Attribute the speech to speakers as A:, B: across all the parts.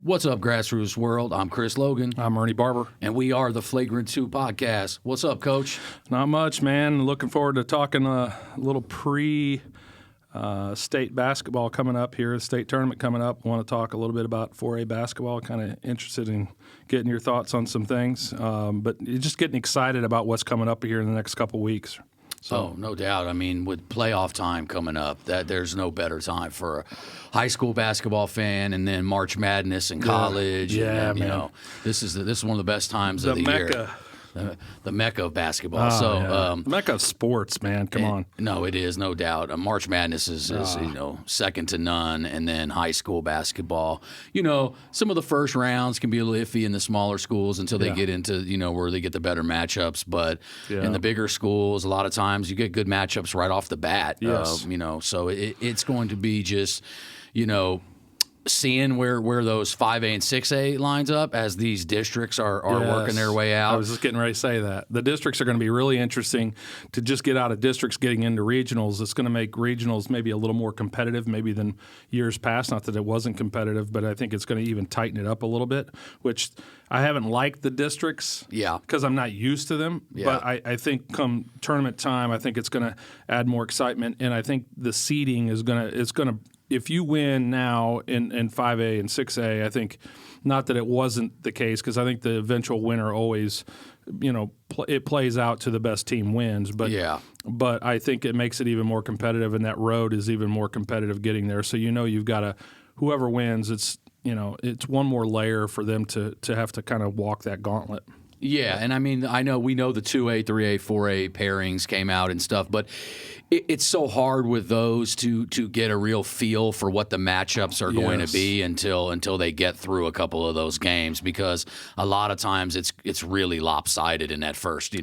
A: What's up, Grassroots World? I'm Chris Logan.
B: I'm Ernie Barber.
A: And we are the Flagrant 2 podcast. What's up, Coach?
B: Not much, man. Looking forward to talking a little pre-state basketball coming up here, state tournament coming up. Want to talk a little bit about 4A basketball. Kind of interested in getting your thoughts on some things. But just getting excited about what's coming up here in the next couple weeks.
A: So, no doubt. I mean, with playoff time coming up, there's no better time for a high school basketball fan, and then March Madness in college.
B: Yeah,
A: and,
B: man.
A: You know, this is one of the best times of the
B: Mecca.
A: year. The Mecca of basketball.
B: Mecca of sports, man. Come on.
A: No, it is, no doubt. March Madness is second to none, and then high school basketball. You know, some of the first rounds can be a little iffy in the smaller schools until they get into, where they get the better matchups. But in the bigger schools, a lot of times you get good matchups right off the bat.
B: Yes.
A: So it's going to be just, seeing where those 5A and 6A lines up as these districts are working their way out.
B: I was just getting ready to say that. The districts are going to be really interesting to just get out of districts, getting into regionals. It's going to make regionals maybe a little more competitive maybe than years past. Not that it wasn't competitive, but I think it's going to even tighten it up a little bit, which I haven't liked the districts because I'm not used to them. Yeah. But I think come tournament time, I think it's going to add more excitement, and I think the seeding is going to if you win now in 5A and 6A, I think not that it wasn't the case, because I think the eventual winner always, it plays out to the best team wins. But I think it makes it even more competitive, and that road is even more competitive getting there. So you've got to whoever wins, it's one more layer for them to have to kind of walk that gauntlet.
A: Yeah, and I mean, we know the 2A, 3A, 4A pairings came out and stuff, but it's so hard with those to get a real feel for what the matchups are going to be until they get through a couple of those games, because a lot of times it's really lopsided in that first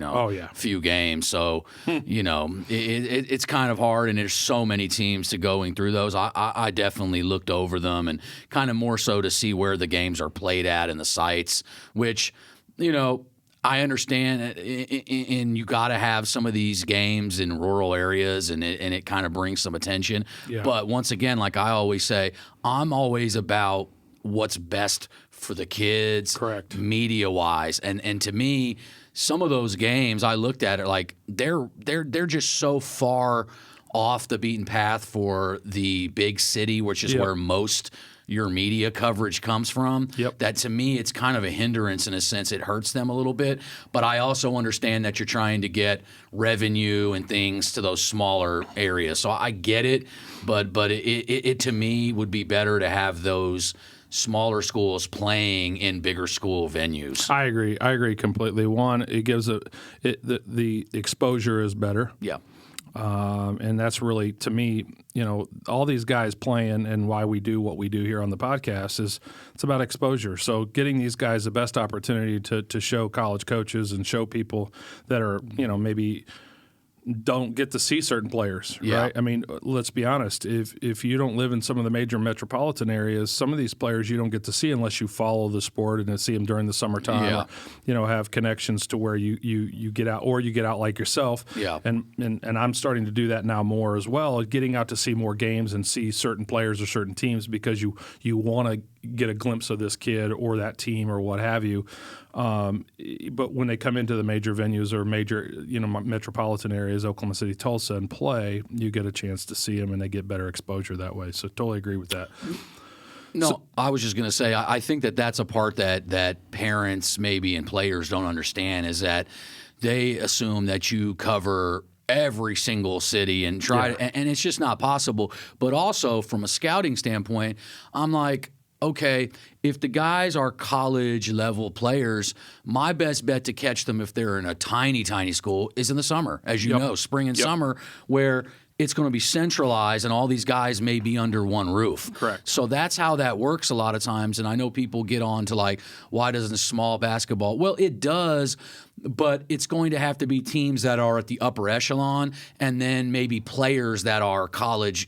A: few games. So it's kind of hard, and there's so many teams to going through those. I definitely looked over them, and kind of more so to see where the games are played at and the sites, which I understand, and you got to have some of these games in rural areas, and it kind of brings some attention. Yeah. But once again, like I always say, I'm always about what's best for the kids,
B: correct,
A: media-wise. And to me, some of those games, I looked at it like they're just so far off the beaten path for the big city, which is where most your media coverage comes from, that to me it's kind of a hindrance in a sense. It hurts them a little bit, but I also understand that you're trying to get revenue and things to those smaller areas. So I get it, but it to me would be better to have those smaller schools playing in bigger school venues.
B: I agree completely. One, it gives the exposure is better.
A: Yeah.
B: And that's really, to me, all these guys playing, and why we do what we do here on the podcast is it's about exposure. So getting these guys the best opportunity to show college coaches and show people that are, maybe don't get to see certain players, right? I mean, let's be honest. If you don't live in some of the major metropolitan areas, some of these players you don't get to see unless you follow the sport and see them during the summertime, or, have connections to where you get out, or you get out like yourself. Yeah. And I'm starting to do that now more as well, getting out to see more games and see certain players or certain teams, because you want to get a glimpse of this kid or that team or what have you. But when they come into the major venues or major, metropolitan areas, Oklahoma City, Tulsa, and play, you get a chance to see them, and they get better exposure that way. So totally agree with that.
A: No, I was just going to say, I think that's a part that parents maybe and players don't understand, is that they assume that you cover every single city and try and it's just not possible. But also from a scouting standpoint, I'm like, okay, if the guys are college level players, my best bet to catch them if they're in a tiny, tiny school is in the summer, as you know, spring and summer, where it's going to be centralized and all these guys may be under one roof.
B: Correct.
A: So that's how that works a lot of times. And I know people get on to like, why doesn't small basketball? Well, it does, but it's going to have to be teams that are at the upper echelon, and then maybe players that are college,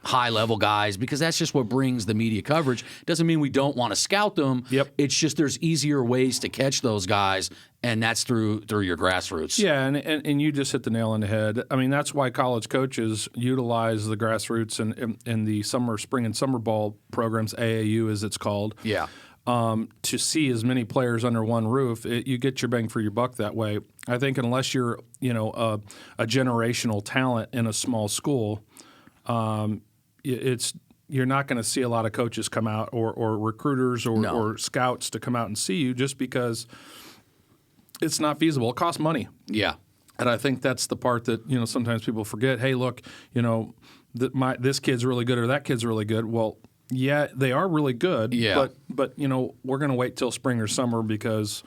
A: high-level guys because that's just what brings the media coverage. Doesn't mean we don't want to scout them.
B: Yep.
A: It's just there's easier ways to catch those guys, and that's through your grassroots.
B: Yeah, and you just hit the nail on the head. I mean, that's why college coaches utilize the grassroots and the spring and summer ball programs, AAU as it's called.
A: Yeah.
B: To see as many players under one roof, you get your bang for your buck that way. I think unless you're, a generational talent in a small school, you're not going to see a lot of coaches come out or recruiters or scouts to come out and see you just because it's not feasible. It costs money.
A: Yeah.
B: And I think that's the part that, sometimes people forget. Hey, look, this kid's really good or that kid's really good. Well, yeah, they are really good.
A: Yeah.
B: But we're going to wait till spring or summer because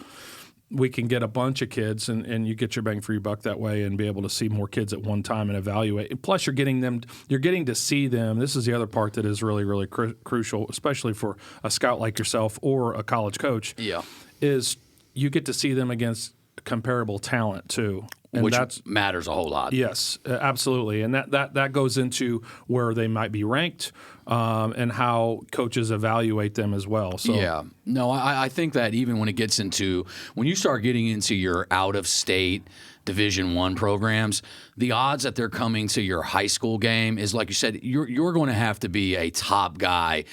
B: we can get a bunch of kids and you get your bang for your buck that way and be able to see more kids at one time and evaluate. And plus, you're getting to see them. This is the other part that is really, really crucial, especially for a scout like yourself or a college coach.
A: Yeah.
B: Is you get to see them against comparable talent too. And
A: which
B: that's,
A: matters a whole lot.
B: Yes, absolutely. And that goes into where they might be ranked and how coaches evaluate them as well. So
A: yeah. No, I think that even when you start getting into your out-of-state Division I programs, the odds that they're coming to your high school game is, like you said, you're going to have to be a top guy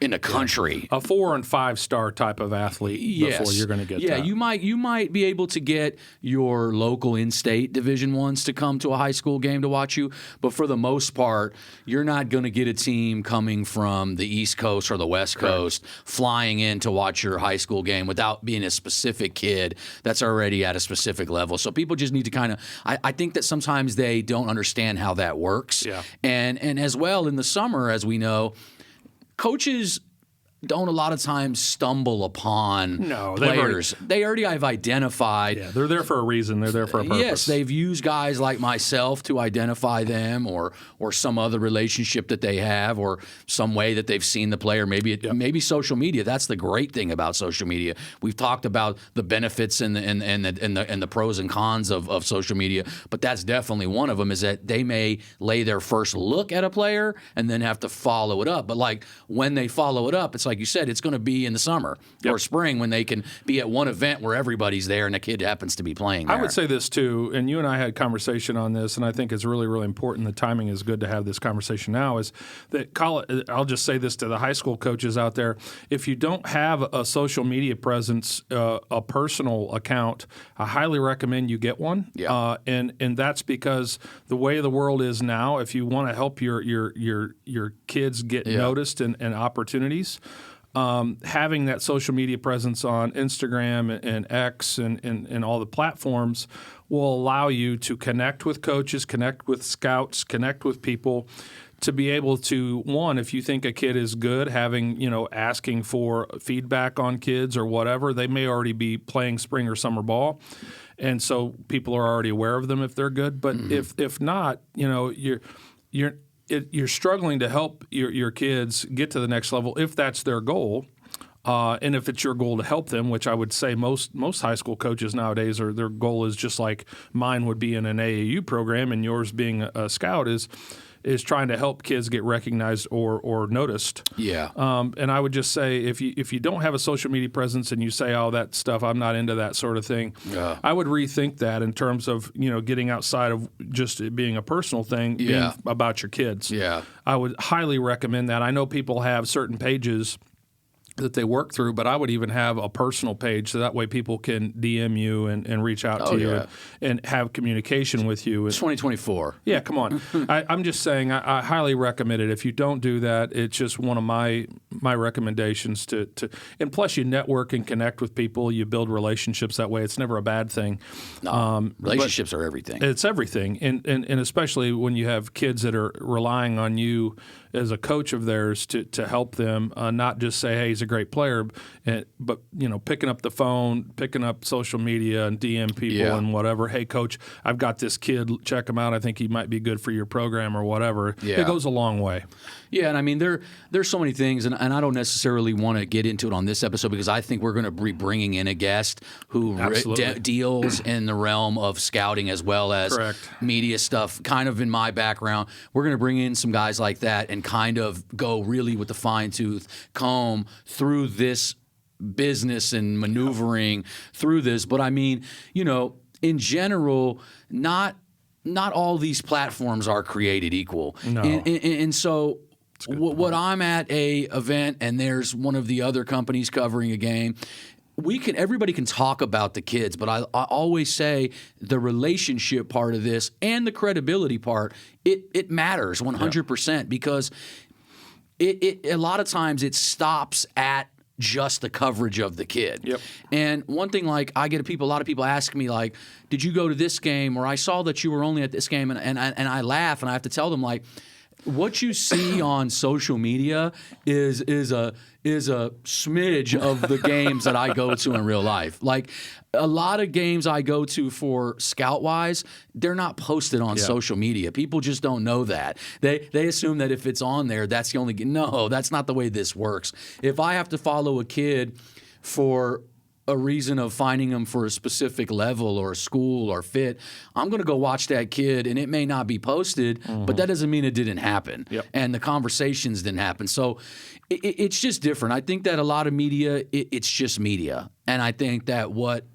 A: in the country.
B: A 4- and 5-star type of athlete before you're going to get that.
A: You might be able to get your local in-state Division I's to come to a high school game to watch you, but for the most part, you're not going to get a team coming from the East Coast or the West Coast flying in to watch your high school game without being a specific kid that's already at a specific level. So people just need to kind of I think that sometimes they don't understand how that works.
B: Yeah.
A: And as well in the summer, as we know, coaches don't a lot of times stumble upon players. They already have identified.
B: Yeah, they're there for a reason. They're there for a purpose.
A: Yes, they've used guys like myself to identify them or some other relationship that they have or some way that they've seen the player. Maybe social media. That's the great thing about social media. We've talked about the benefits and the pros and cons of social media, but that's definitely one of them is that they may lay their first look at a player and then have to follow it up. But like when they follow it up, it's like you said, it's going to be in the summer or spring when they can be at one event where everybody's there and a kid happens to be playing there.
B: I would say this too, and you and I had a conversation on this, and I think it's really, really important. The timing is good to have this conversation now. Is that I'll just say this to the high school coaches out there: if you don't have a social media presence, a personal account, I highly recommend you get one.
A: Yeah.
B: And that's because the way the world is now, if you want to help your kids get noticed and opportunities. Having that social media presence on Instagram and X and all the platforms will allow you to connect with coaches, connect with scouts, connect with people to be able to, one, if you think a kid is good, asking for feedback on kids or whatever, they may already be playing spring or summer ball. And so people are already aware of them if they're good. But if not, you're struggling to help your kids get to the next level if that's their goal. And if it's your goal to help them, which I would say most high school coaches nowadays their goal is just like mine would be in an AAU program and yours being a scout is trying to help kids get recognized or noticed.
A: Yeah.
B: And I would just say if you don't have a social media presence and you say, oh, that stuff, I'm not into that sort of thing, I would rethink that in terms of, getting outside of just it being a personal thing, being about your kids.
A: Yeah.
B: I would highly recommend that. I know people have certain pages that they work through, but I would even have a personal page so that way people can DM you and reach out to you and have communication with you.
A: It's 2024.
B: Yeah, come on. I'm just saying I highly recommend it. If you don't do that, it's just one of my recommendations to and plus you network and connect with people, you build relationships that way. It's never a bad thing.
A: No, relationships are everything.
B: It's everything. And especially when you have kids that are relying on you as a coach of theirs to help them, not just say, hey, he's a great player, but picking up the phone, picking up social media and DM people and whatever. Hey, coach, I've got this kid. Check him out. I think he might be good for your program or whatever. Yeah. It goes a long way.
A: Yeah, and I mean there's so many things, and I don't necessarily want to get into it on this episode because I think we're going to be bringing in a guest who deals in the realm of scouting as well as media stuff, kind of in my background. We're going to bring in some guys like that and and kind of go really with the fine-tooth comb through this business and maneuvering through this. But I mean, in general, not all these platforms are created equal.
B: No.
A: And so what I'm at a event and there's one of the other companies covering a game, everybody can talk about the kids, but I always say the relationship part of this and the credibility part, it matters 100% because it a lot of times it stops at just the coverage of the kid.
B: Yep.
A: And one thing, like, I get a lot of people ask me, like, did you go to this game, or I saw that you were only at this game, and I laugh, and I have to tell them, like, what you see on social media is a smidge of the games that I go to in real life. Like, a lot of games I go to for scout-wise, they're not posted on social media. People just don't know that. They assume that if it's on there, that's the only game. No, that's not the way this works. If I have to follow a kid for a reason of finding them for a specific level or school or fit, I'm going to go watch that kid, and it may not be posted, but that doesn't mean it didn't happen.
B: Yep.
A: And the conversations didn't happen. So it's just different. I think that a lot of media, it's just media. And I think that what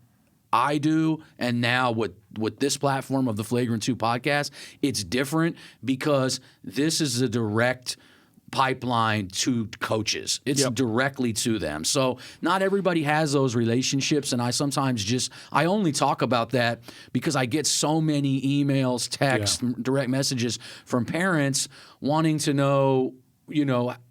A: I do, and now with this platform of the Flagrant 2 podcast, it's different because this is a direct pipeline to coaches. It's directly to them. So not everybody has those relationships, and I sometimes I only talk about that because I get so many emails, texts, direct messages from parents wanting to know,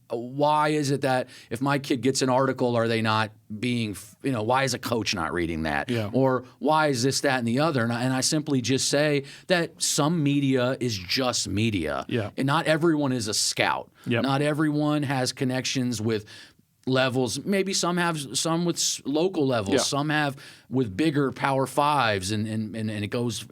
A: why is it that if my kid gets an article, are they not being, why is a coach not reading that?
B: Yeah.
A: Or why is this, that, and the other? And I simply just say that some media is just media.
B: Yeah.
A: And not everyone is a scout.
B: Yep.
A: Not everyone has connections with levels. Maybe some have some with local levels.
B: Yeah.
A: Some have with bigger Power Fives, and it goes,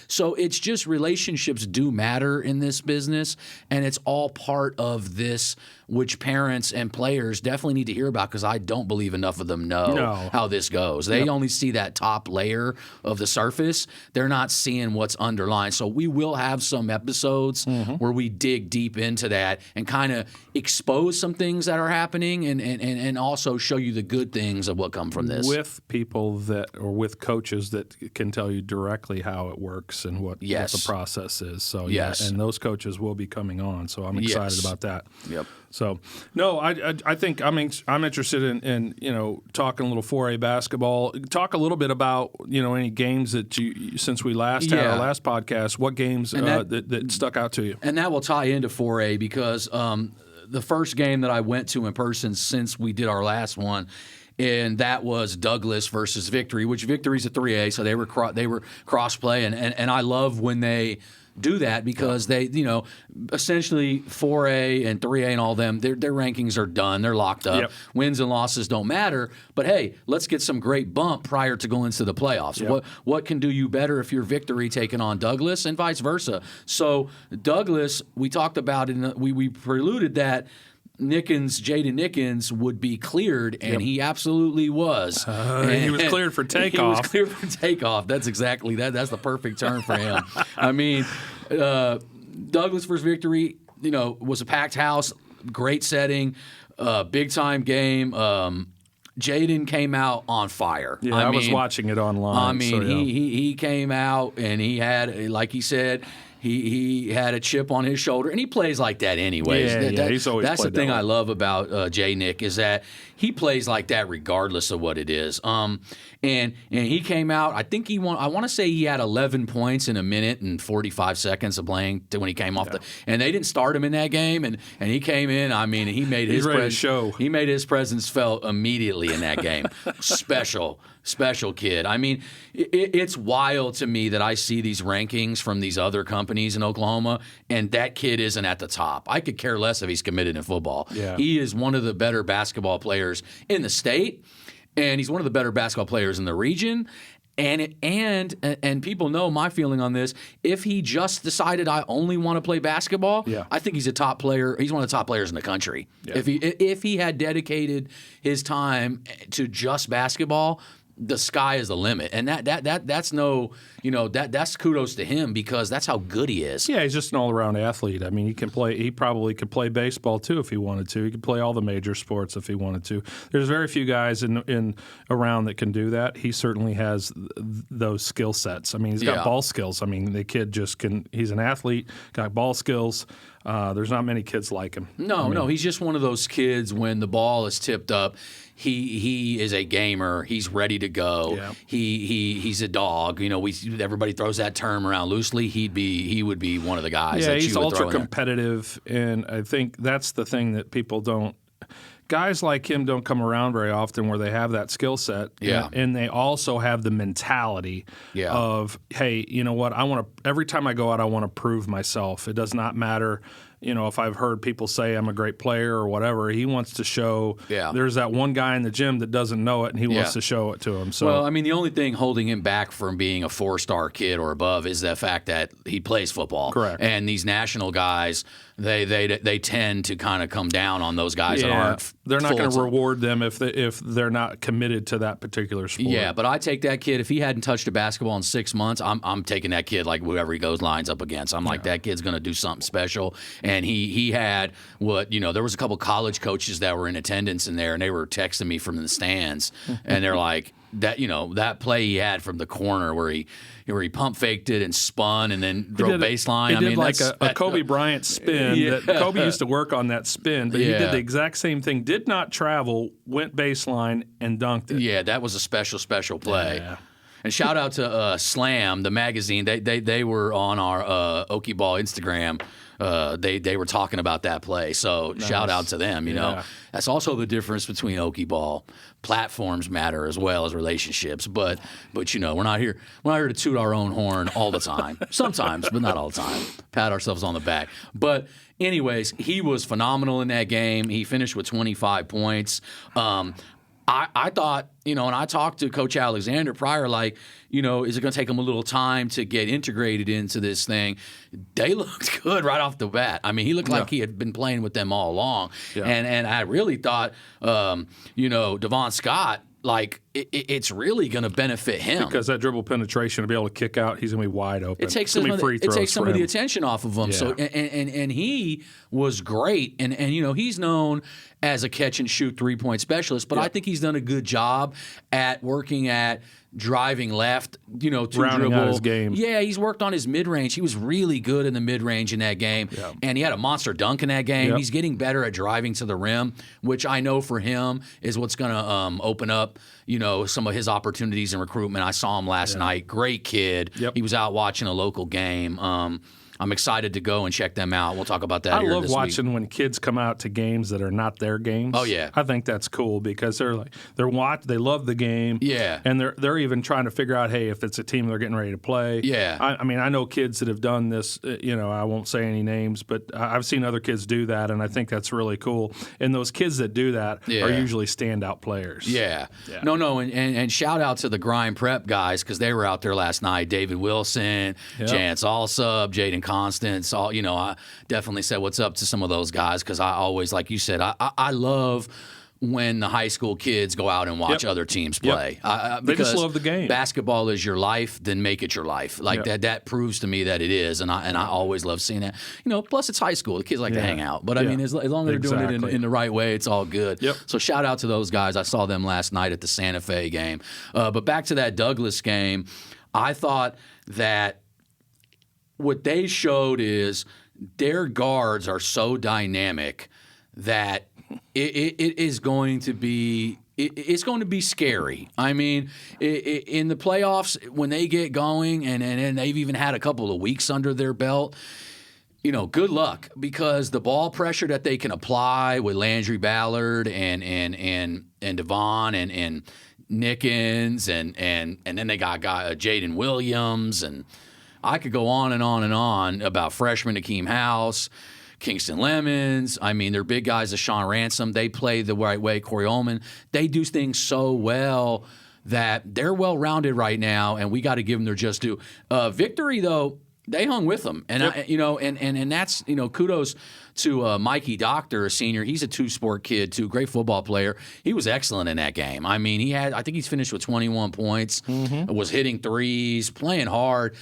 A: So it's just relationships do matter in this business, and it's all part of this, which parents and players definitely need to hear about because I don't believe enough of them know how this goes. They only see that top layer of the surface. They're not seeing what's underlying. So we will have some episodes where we dig deep into that and kind of expose some things that are happening and also show you the good things of what come from this.
B: With people or with coaches that can tell you directly how it works and what the process is. So and those coaches will be coming on. So I'm excited about that.
A: Yep.
B: So no, I think I'm interested in talking a little 4A basketball. Talk a little bit about any games that you since we last had our last podcast. What games that stuck out to you?
A: And that will tie into 4A because the first game that I went to in person since we did our last one, and that was Douglas versus Victory, which Victory's a 3A, so they were cross play, and I love when they do that because they, essentially 4A and 3A and all them, their rankings are done. They're locked up.
B: Yep.
A: Wins and losses don't matter. But, hey, let's get some great bump prior to going to the playoffs.
B: Yep.
A: What can do you better if you're Victory taking on Douglas and vice versa? So Douglas, we talked about it, we preluded that Jaden Nickens would be cleared, and he absolutely was.
B: He was cleared for takeoff.
A: He was cleared for takeoff. That's exactly that. That's the perfect term for him. I mean, Douglas versus Victory, was a packed house, great setting, big time game. Jaden came out on fire.
B: Yeah, I was watching it online.
A: I mean, he came out and he had, like he said, he had a chip on his shoulder, and he plays like that anyways.
B: He's always
A: That's the
B: played
A: thing
B: that way.
A: I love about J. Nick is that he plays like that regardless of what it is. And he came out. I think I want to say he had 11 points in a minute and 45 seconds of playing when he came off and they didn't start him in that game. And he came in. I mean, he made his He made his presence felt immediately in that game. Special kid. I mean, it's wild to me that I see these rankings from these other companies in Oklahoma, and that kid isn't at the top. I could care less if he's committed in football.
B: Yeah.
A: He is one of the better basketball players in the state, and he's one of the better basketball players in the region. And people know my feeling on this. If he just decided I only want to play basketball, I think he's a top player. He's one of the top players in the country. Yeah. If he had dedicated his time to just basketball, the sky is the limit, and that's no, that's kudos to him because that's how good he is.
B: Yeah, he's just an all-around athlete. I mean, he probably could play baseball too if he wanted to. He could play all the major sports if he wanted to. There's very few guys in around that can do that. He certainly has those skill sets. I mean, he's got ball skills. I mean, the kid just can. He's an athlete, got ball skills. There's not many kids like him.
A: No, he's just one of those kids when the ball is tipped up. He is a gamer. He's ready to go.
B: Yeah.
A: He's a dog. Everybody throws that term around loosely. He would be one of the guys.
B: Yeah,
A: that
B: he's
A: you would
B: ultra
A: throw in
B: competitive, and I think that's the thing that people don't. Guys like him don't come around very often where they have that skill set.
A: Yeah.
B: And they also have the mentality of, hey, you know what? Every time I go out, I want to prove myself. It does not matter. If I've heard people say I'm a great player or whatever, he wants to show.
A: Yeah.
B: There's that one guy in the gym that doesn't know it, and he wants to show it to him. So,
A: well, I mean, the only thing holding him back from being a 4-star kid or above is the fact that he plays football.
B: Correct.
A: And these national guys, they tend to kind of come down on those guys that aren't.
B: They're not going to reward them if they're not committed to that particular sport.
A: Yeah, but I take that kid. If he hadn't touched a basketball in 6 months, I'm taking that kid like whoever he lines up against. I'm like, that kid's going to do something special. And he had there was a couple college coaches that were in attendance in there, and they were texting me from the stands, and they're like, that play he had from the corner where he pump faked it and spun and then drove baseline.
B: He did a Kobe Bryant spin. That Kobe used to work on that spin, but he did the exact same thing. Did not travel, went baseline and dunked it.
A: Yeah, that was a special play.
B: Yeah.
A: And shout out to Slam, the magazine. They were on our Okie Ball Instagram. They were talking about that play. So nice. Shout out to them. That's also the difference between Okie Ball. Platforms matter as well as relationships. But we're not here to toot our own horn all the time. Sometimes, but not all the time. Pat ourselves on the back. But anyways, he was phenomenal in that game. He finished with 25 points. I thought, and I talked to Coach Alexander prior, like, is it going to take him a little time to get integrated into this thing? They looked good right off the bat. I mean, he looked like he had been playing with them all along. Yeah. And I really thought, Devon Scott, like, it's really going to benefit him.
B: Because that dribble penetration, to be able to kick out, he's going to be wide open.
A: It takes some of the attention off of him. Yeah. So and he was great. And he's known as a catch-and-shoot three-point specialist, but I think he's done a good job at working at driving left, to
B: rounding
A: dribble.
B: Out his game.
A: Yeah, he's worked on his mid-range. He was really good in the mid-range in that game, and he had a monster dunk in that game. Yep. He's getting better at driving to the rim, which I know for him is what's going to open up, some of his opportunities in recruitment. I saw him last night. Great kid. Yep. He was out watching a local game. I'm excited to go and check them out. We'll talk about that here this week.
B: I love watching when kids come out to games that are not their games.
A: Oh yeah,
B: I think that's cool because they love the game.
A: Yeah,
B: and they're even trying to figure out, hey, if it's a team they're getting ready to play.
A: Yeah,
B: I mean, I know kids that have done this. I won't say any names, but I've seen other kids do that, and I think that's really cool. And those kids that do that are usually standout players.
A: Yeah. No, and shout out to the Grind Prep guys because they were out there last night. David Wilson, Chance Alsop, Jaden Constance, I definitely said what's up to some of those guys because I always, like you said, I love when the high school kids go out and watch other teams play.
B: They just love the game.
A: Basketball is your life, then make it your life. Like that proves to me that it is, and I always love seeing that. Plus it's high school. The kids like to hang out. But I mean, as long as they're doing it in the right way, it's all good.
B: Yep.
A: So shout out to those guys. I saw them last night at the Santa Fe game. But back to that Douglas game, I thought that what they showed is their guards are so dynamic that it is going to be it's going to be scary. I mean, in the playoffs when they get going and they've even had a couple of weeks under their belt, good luck because the ball pressure that they can apply with Landry Ballard and Devon and Nickens and then they got Jaden Williams and I could go on and on and on about freshman Akeem House, Kingston Lemons. I mean, they're big guys, Sean Ransom. They play the right way. Corey Ullman. They do things so well that they're well-rounded right now, and we got to give them their just due. Victory, though, they hung with them, and and that's kudos to Mikey Doctor, a senior. He's a two-sport kid too, great football player. He was excellent in that game. I mean, I think he's finished with 21 points, was hitting threes, playing hard.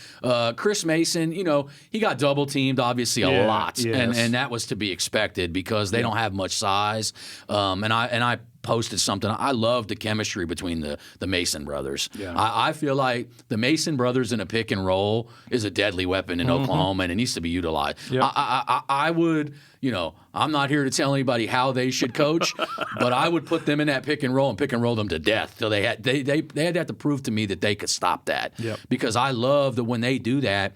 A: Chris Mason, he got double teamed obviously a lot,
B: yes.
A: and that was to be expected because they don't have much size. And I posted something. I love the chemistry between the Mason brothers.
B: Yeah.
A: I feel like the Mason brothers in a pick and roll is a deadly weapon in Oklahoma, and it needs to be utilized.
B: Yep.
A: I would, I'm not here to tell anybody how they should coach, but I would put them in that pick and roll them to death till they had to have to prove to me that they could stop that.
B: Yep.
A: Because I love that when they do that.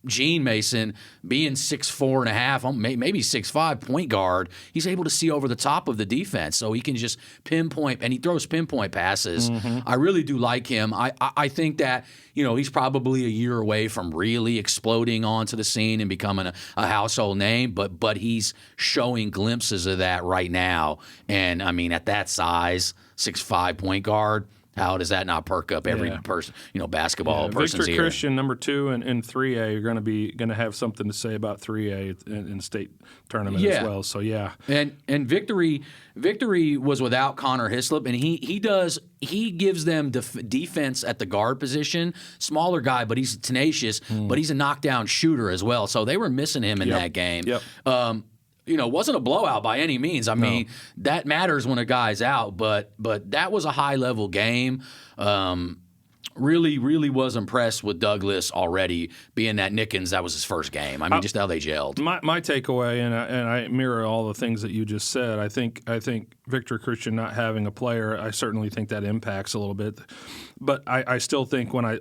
A: Gene Mason, being 6'4.5", maybe 6'5", point guard, he's able to see over the top of the defense, so he can just pinpoint, and he throws pinpoint passes. I really do like him. I think that he's probably a year away from really exploding onto the scene and becoming a household name, but he's showing glimpses of that right now. And I mean, at that size, 6'5" point guard. How does that not perk up every person, basketball person's
B: Victor
A: ear?
B: Christian, number 2 in 3A, are going to have something to say about 3A in state tournament as well. So
A: and Victory was without Connor Hislop, and he gives them defense at the guard position. Smaller guy, but he's tenacious, but he's a knockdown shooter as well. So they were missing him in that game.
B: Yep.
A: Wasn't a blowout by any means. I mean, that matters when a guy's out, but that was a high-level game. Really, really was impressed with Douglas already, being that Nickens, that was his first game. I mean, just how they gelled.
B: My takeaway, and I mirror all the things that you just said, I think Victor Christian not having a player, I certainly think that impacts a little bit. But I still think when I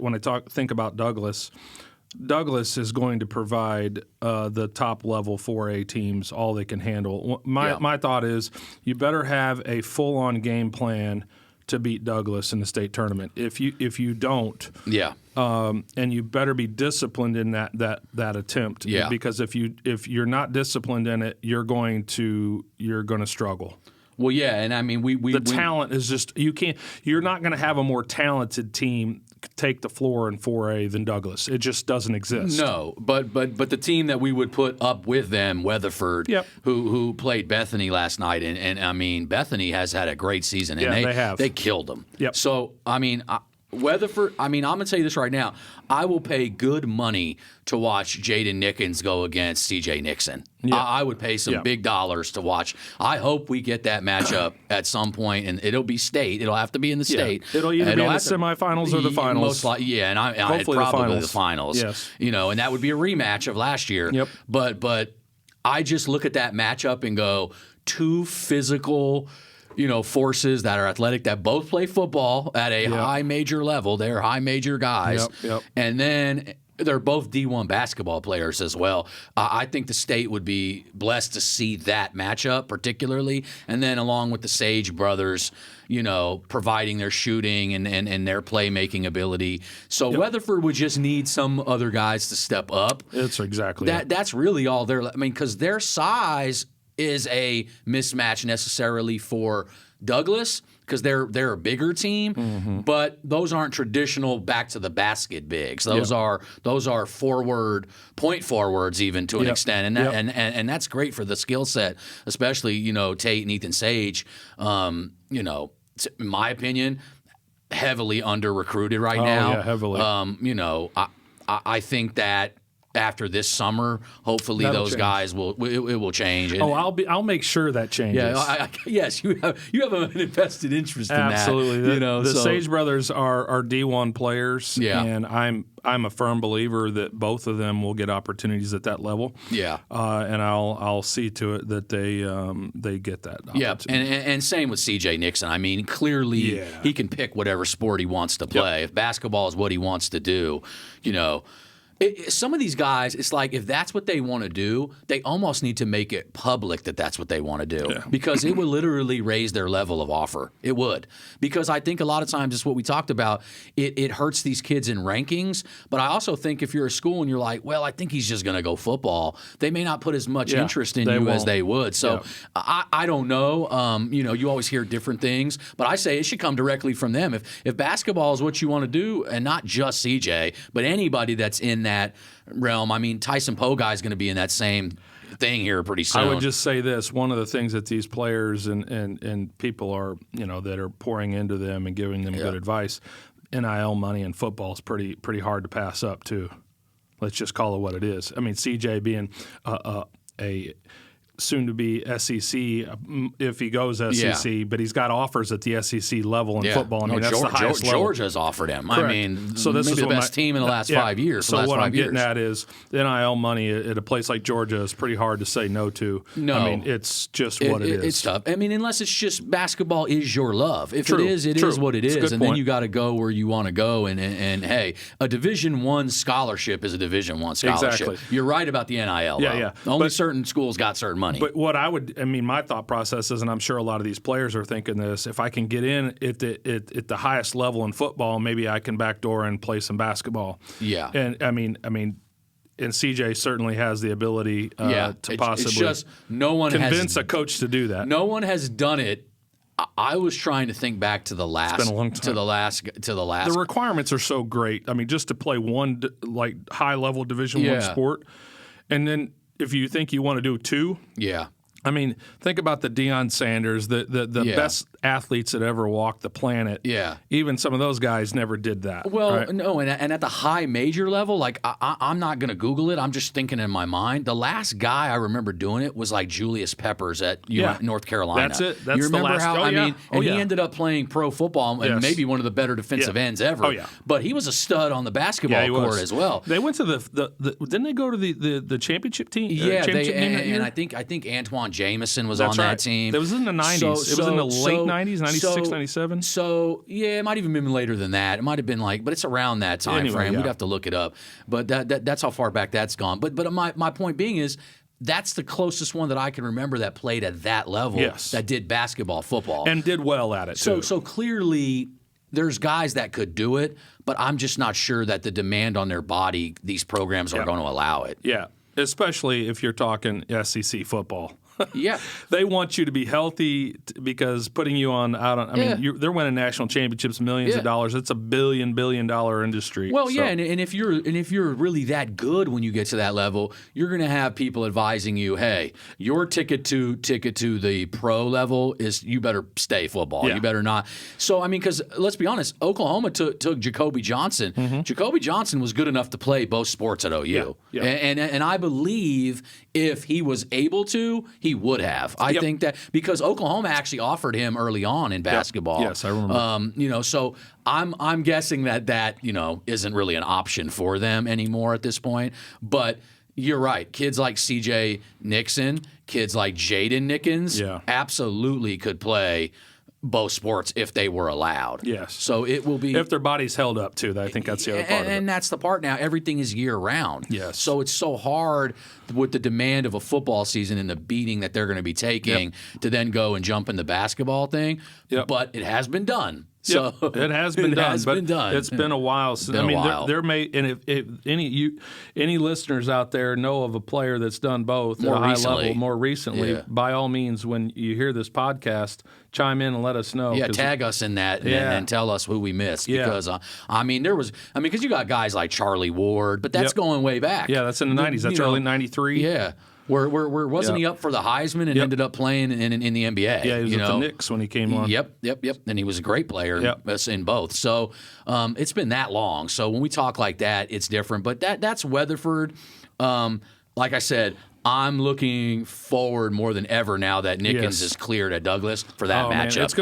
B: think about Douglas is going to provide the top level 4A teams all they can handle. My thought is you better have a full on game plan to beat Douglas in the state tournament. If you don't, and you better be disciplined in that attempt. Because if you're not disciplined in it, you're going to struggle.
A: Well, yeah, and I mean the
B: talent is just you're not going to have a more talented team take the floor in 4A than Douglas. It just doesn't exist.
A: No, but the team that we would put up with them, Weatherford, who played Bethany last night, and I mean Bethany has had a great season, and they killed them.
B: Yep.
A: So I mean. Weatherford, I mean, I'm going to tell you this right now. I will pay good money to watch Jaden Nickens go against C.J. Nixon.
B: Yeah.
A: I would pay some big dollars to watch. I hope we get that matchup at some point, and it'll be state. It'll have to be in the state.
B: It'll either be in the semifinals or the finals.
A: Most likely, and
B: hopefully
A: probably
B: the finals.
A: Yes.
B: Yes.
A: And that would be a rematch of last year.
B: Yep.
A: But I just look at that matchup and go, two physical forces that are athletic that both play football at a high major level. They're high major guys.
B: Yep.
A: And then they're both D1 basketball players as well. I think the state would be blessed to see that matchup particularly. And then along with the Sage brothers, providing their shooting and their playmaking ability. So Weatherford would just need some other guys to step up.
B: It's exactly it.
A: That's really all because their size is a mismatch necessarily for Douglas because they're a bigger team, but those aren't traditional back to the basket bigs. Those are point forwards even to an extent, and that's great for the skill set, especially Tate and Ethan Sage. In my opinion, heavily under recruited right now.
B: Yeah, heavily.
A: I think that. After this summer, hopefully
B: That'll
A: those
B: change.
A: Guys will change.
B: I'll make sure that changes.
A: Yeah, yes, you have an invested interest in that.
B: Absolutely. The Sage brothers are D1 players, and I'm a firm believer that both of them will get opportunities at that level.
A: Yeah,
B: and I'll see to it that they get that opportunity.
A: Yeah, and same with C.J. Nixon. I mean, clearly he can pick whatever sport he wants to play. If basketball is what he wants to do, some of these guys, it's like if that's what they want to do, they almost need to make it public that that's what they want to do because it would literally raise their level of offer. It would. Because I think a lot of times it's what we talked about. It hurts these kids in rankings, but I also think if you're a school and you're like, well, I think he's just going to go football, they may not put as much interest in you as they would. So I don't know. You always hear different things, but I say it should come directly from them. If basketball is what you want to do, and not just CJ, but anybody that's in that that realm. I mean, Tyson Pogai is going to be in that same thing here pretty soon.
B: I would just say this: one of the things that these players and people are, that are pouring into them and giving them good advice, NIL money in football is pretty hard to pass up too. Let's just call it what it is. I mean, CJ being a soon-to-be SEC, if he goes SEC, but he's got offers at the SEC level in football. I mean, that's the highest level.
A: Georgia's offered him.
B: Correct.
A: I mean,
B: so this
A: maybe
B: is
A: the best team in the last 5 years.
B: So what I'm getting
A: years.
B: at is NIL money at a place like Georgia is pretty hard to say no to.
A: No.
B: I mean, it's just what it is.
A: It's tough. I mean, unless it's just basketball is your love. If
B: True.
A: it is what it is. And then
B: point.
A: you got to go where you want to go. And hey, a Division I scholarship is a Division I scholarship.
B: Exactly.
A: You're right about the NIL.
B: Yeah.
A: Only certain schools got certain money.
B: But what my thought process is, and I'm sure a lot of these players are thinking this, if I can get in at the highest level in football, maybe I can backdoor and play some basketball.
A: Yeah.
B: And I mean, and CJ certainly has the ability to possibly
A: it's just no one
B: convince a coach to do that.
A: No one has done it. I was trying to think back to the last.
B: It's been a long time.
A: To the last.
B: The requirements are so great. I mean, just to play one high level Division I sport, and then if you think you want to do two, I mean, think about the Deion Sanders, the best athletes that ever walked the planet.
A: Yeah.
B: Even some of those guys never did that.
A: Well,
B: right?
A: no, and at the high major level, like I'm not going to Google it. I'm just thinking in my mind. The last guy I remember doing it was like Julius Peppers at North Carolina.
B: That's it. That's
A: you remember
B: the last.
A: how?
B: Oh,
A: I
B: yeah.
A: mean, and he ended up playing pro football and maybe one of the better defensive ends ever.
B: Oh, yeah.
A: But he was a stud on the basketball court as well.
B: They went to the didn't they go to the championship team?
A: Yeah,
B: championship team that year?
A: and I think Antoine Jamison was on that team.
B: It was in the 90s. It was in the late 90s, 96, 97.
A: So, yeah, it might even been later than that. It might have been but it's around that time frame. We'd have to look it up. But that's how far back that's gone. But my point being is that's the closest one that I can remember that played at that level that did basketball, football.
B: And did well at it, too.
A: So clearly there's guys that could do it, but I'm just not sure that the demand on their body, these programs are going to allow it.
B: Yeah, especially if you're talking SEC football.
A: Yeah,
B: they want you to be healthy because putting you out on. I mean, they're winning national championships, millions of dollars. It's a $1 billion industry.
A: Well, yeah, and if you're really that good when you get to that level, you're going to have people advising you, hey, your ticket to the pro level is you better stay football.
B: Yeah.
A: You better not. So I mean, because let's be honest, Oklahoma took Jacoby Johnson. Mm-hmm. Jacoby Johnson was good enough to play both sports at OU, and I believe if he was able to, he would have. I think that because Oklahoma actually offered him early on in basketball.
B: Yes, I remember.
A: So I'm guessing that isn't really an option for them anymore at this point. But you're right. Kids like C.J. Nixon, kids like Jaden Nickens, absolutely could play both sports if they were allowed.
B: Yes.
A: So it will be
B: if their body's held up too. I think that's the other part of it.
A: And that's the part now. Everything is year round.
B: Yes.
A: So it's so hard with the demand of a football season and the beating that they're going to be taking to then go and jump in the basketball thing.
B: Yep.
A: But it has been done. So
B: it has been done. It's been a while. There may and if any listeners out there know of a player that's done both at a high level more recently, by all means, when you hear this podcast, chime in and let us know.
A: Yeah, tag us in that and tell us who we missed because because you got guys like Charlie Ward, but that's going way back.
B: Yeah, that's in the 90s. That's early 93.
A: Yeah. Where wasn't he up for the Heisman and ended up playing in the NBA?
B: Yeah, he was with the Knicks when he came on.
A: Yep. And he was a great player in both. So it's been that long. So when we talk like that, it's different. But that's Weatherford. Like I said, I'm looking forward more than ever now that Nickens is cleared at Douglas for that matchup.
B: Man, it's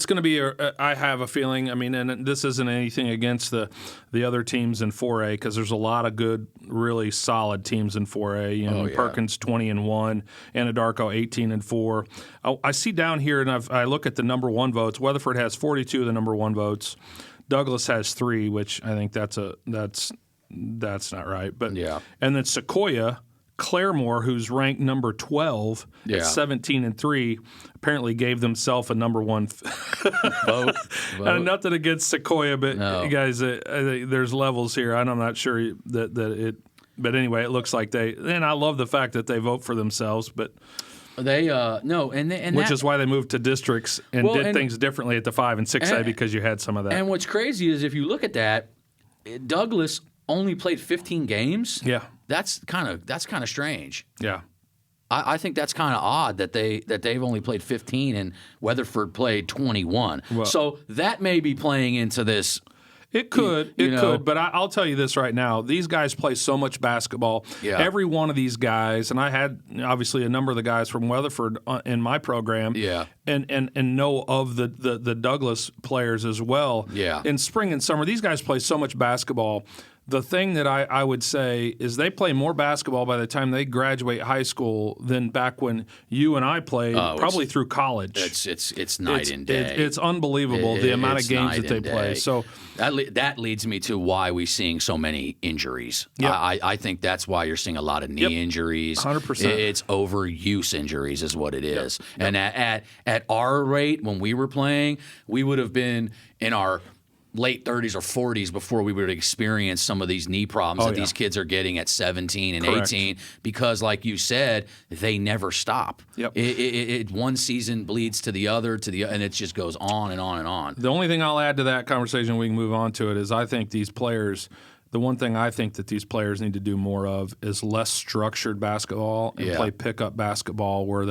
B: going to be. I have a feeling. I mean, and this isn't anything against the other teams in 4A because there's a lot of good, really solid teams in 4A. Perkins 20-1, Anadarko 18-4. I see down here, and I look at the number one votes. Weatherford has 42 of the number one votes. Douglas has 3, which I think that's not right. But and then Sequoia. Claremore, who's ranked number 12 at 17-3, apparently gave themselves a number 1 vote. And nothing against Sequoia, but guys, there's levels here. I'm not sure that it. But anyway, it looks like they. And I love the fact that they vote for themselves, but.
A: They which
B: is why they moved to districts and did things differently at the 5 and 6A because you had some of that.
A: And what's crazy is if you look at that, Douglas only played 15 games.
B: Yeah.
A: That's kind of strange.
B: Yeah.
A: I think that's kind of odd that they've only played 15 and Weatherford played 21.
B: Well,
A: so that may be playing into this.
B: It could, but I'll tell you this right now. These guys play so much basketball.
A: Yeah.
B: Every one of these guys, and I had obviously a number of the guys from Weatherford in my program,
A: Yeah.
B: and know of the Douglas players as well.
A: Yeah.
B: In spring and summer, these guys play so much basketball. The thing that I would say is they play more basketball by the time they graduate high school than back when you and I played, probably through college.
A: It's night and day.
B: It's unbelievable the amount of games that they play.
A: Day.
B: So
A: that leads me to why we're seeing so many injuries.
B: Yep.
A: I think that's why you're seeing a lot of knee injuries.
B: 100%.
A: It's overuse injuries is what it is.
B: Yep.
A: And at our rate, when we were playing, we would have been in our late 30s or 40s before we would experience some of these knee problems that these kids are getting at 17 and
B: Correct.
A: 18 because, like you said, they never stop.
B: Yep.
A: One season bleeds to the other, and it just goes on and on and on.
B: The only thing I'll add to that conversation, we can move on to it, is I think these players, the one thing I think that these players need to do more of is less structured basketball and play pickup basketball where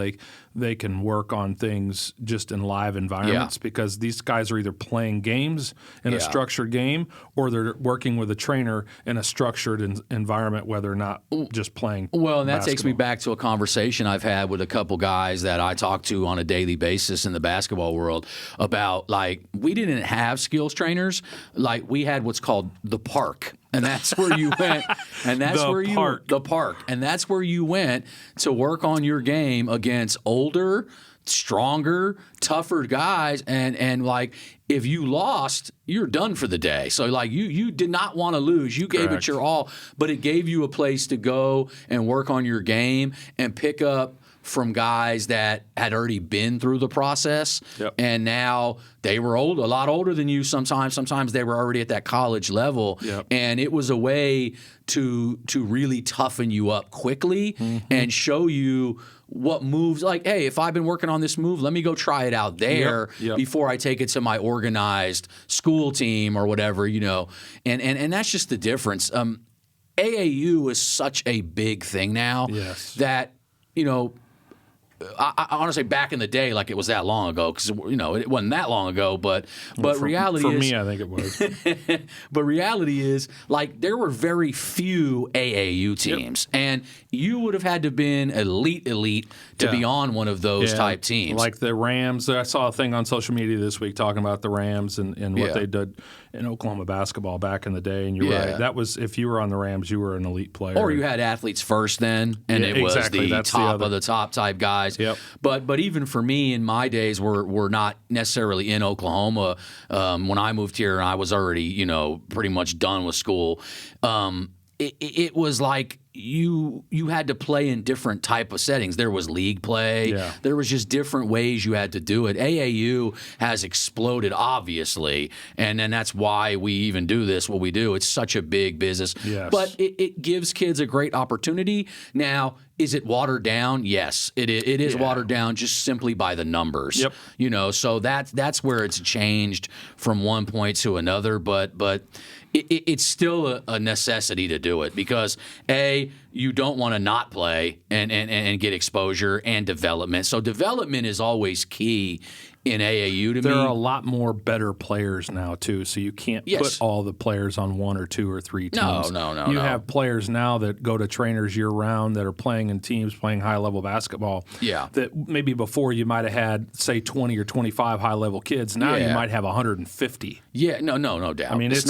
B: they can work on things just in live environments because these guys are either playing games in a structured game or they're working with a trainer in a structured environment where they're not just playing
A: Well, and that
B: basketball.
A: takes me back to a conversation I've had with a couple guys that I talk to on a daily basis in the basketball world about, like, we didn't have skills trainers. Like, we had what's called the park. And that's where you went, and that's the park, and that's where you went to work on your game against older, stronger, tougher guys, and like if you lost, you're done for the day. So like you did not want to lose, you gave it your all, but it gave you a place to go and work on your game and pick up from guys that had already been through the process, and now they were a lot older than you. Sometimes they were already at that college level, and it was a way to really toughen you up quickly and show you what moves. Like, hey, if I've been working on this move, let me go try it out there before I take it to my organized school team or whatever, And that's just the difference. AAU is such a big thing now that I want to say back in the day, like it was that long ago, because it wasn't that long ago. But reality
B: for
A: is,
B: me, I think it was.
A: But reality is, like, there were very few AAU teams, and you would have had to have been elite to be on one of those type teams.
B: Like the Rams. I saw a thing on social media this week talking about the Rams and what they did in Oklahoma basketball back in the day. And you're right. That was, if you were on the Rams, you were an elite player.
A: Or you had athletes first then, and it was the top of the top type guys.
B: Yep.
A: But even for me in my days, we're not necessarily in Oklahoma. When I moved here, and I was already pretty much done with school. It was like you had to play in different type of settings. There was league play.
B: Yeah.
A: There was just different ways you had to do it. AAU has exploded, obviously, and that's why we even do this, what we do. It's such a big business.
B: Yes.
A: But it gives kids a great opportunity. Now, is it watered down? Yes, it is watered down just simply by the numbers.
B: Yep.
A: So that's where it's changed from one point to another, but it's still a necessity to do it because, A, you don't want to not play and get exposure and development. So development is always key in AAU to me.
B: There are a lot more better players now, too, so you can't put all the players on one or two or three teams.
A: No.
B: You have players now that go to trainers year-round that are playing in teams, playing high-level basketball.
A: Yeah.
B: That maybe before you might have had, say, 20 or 25 high-level kids. Now you might have 150.
A: Yeah, no doubt. I mean, it's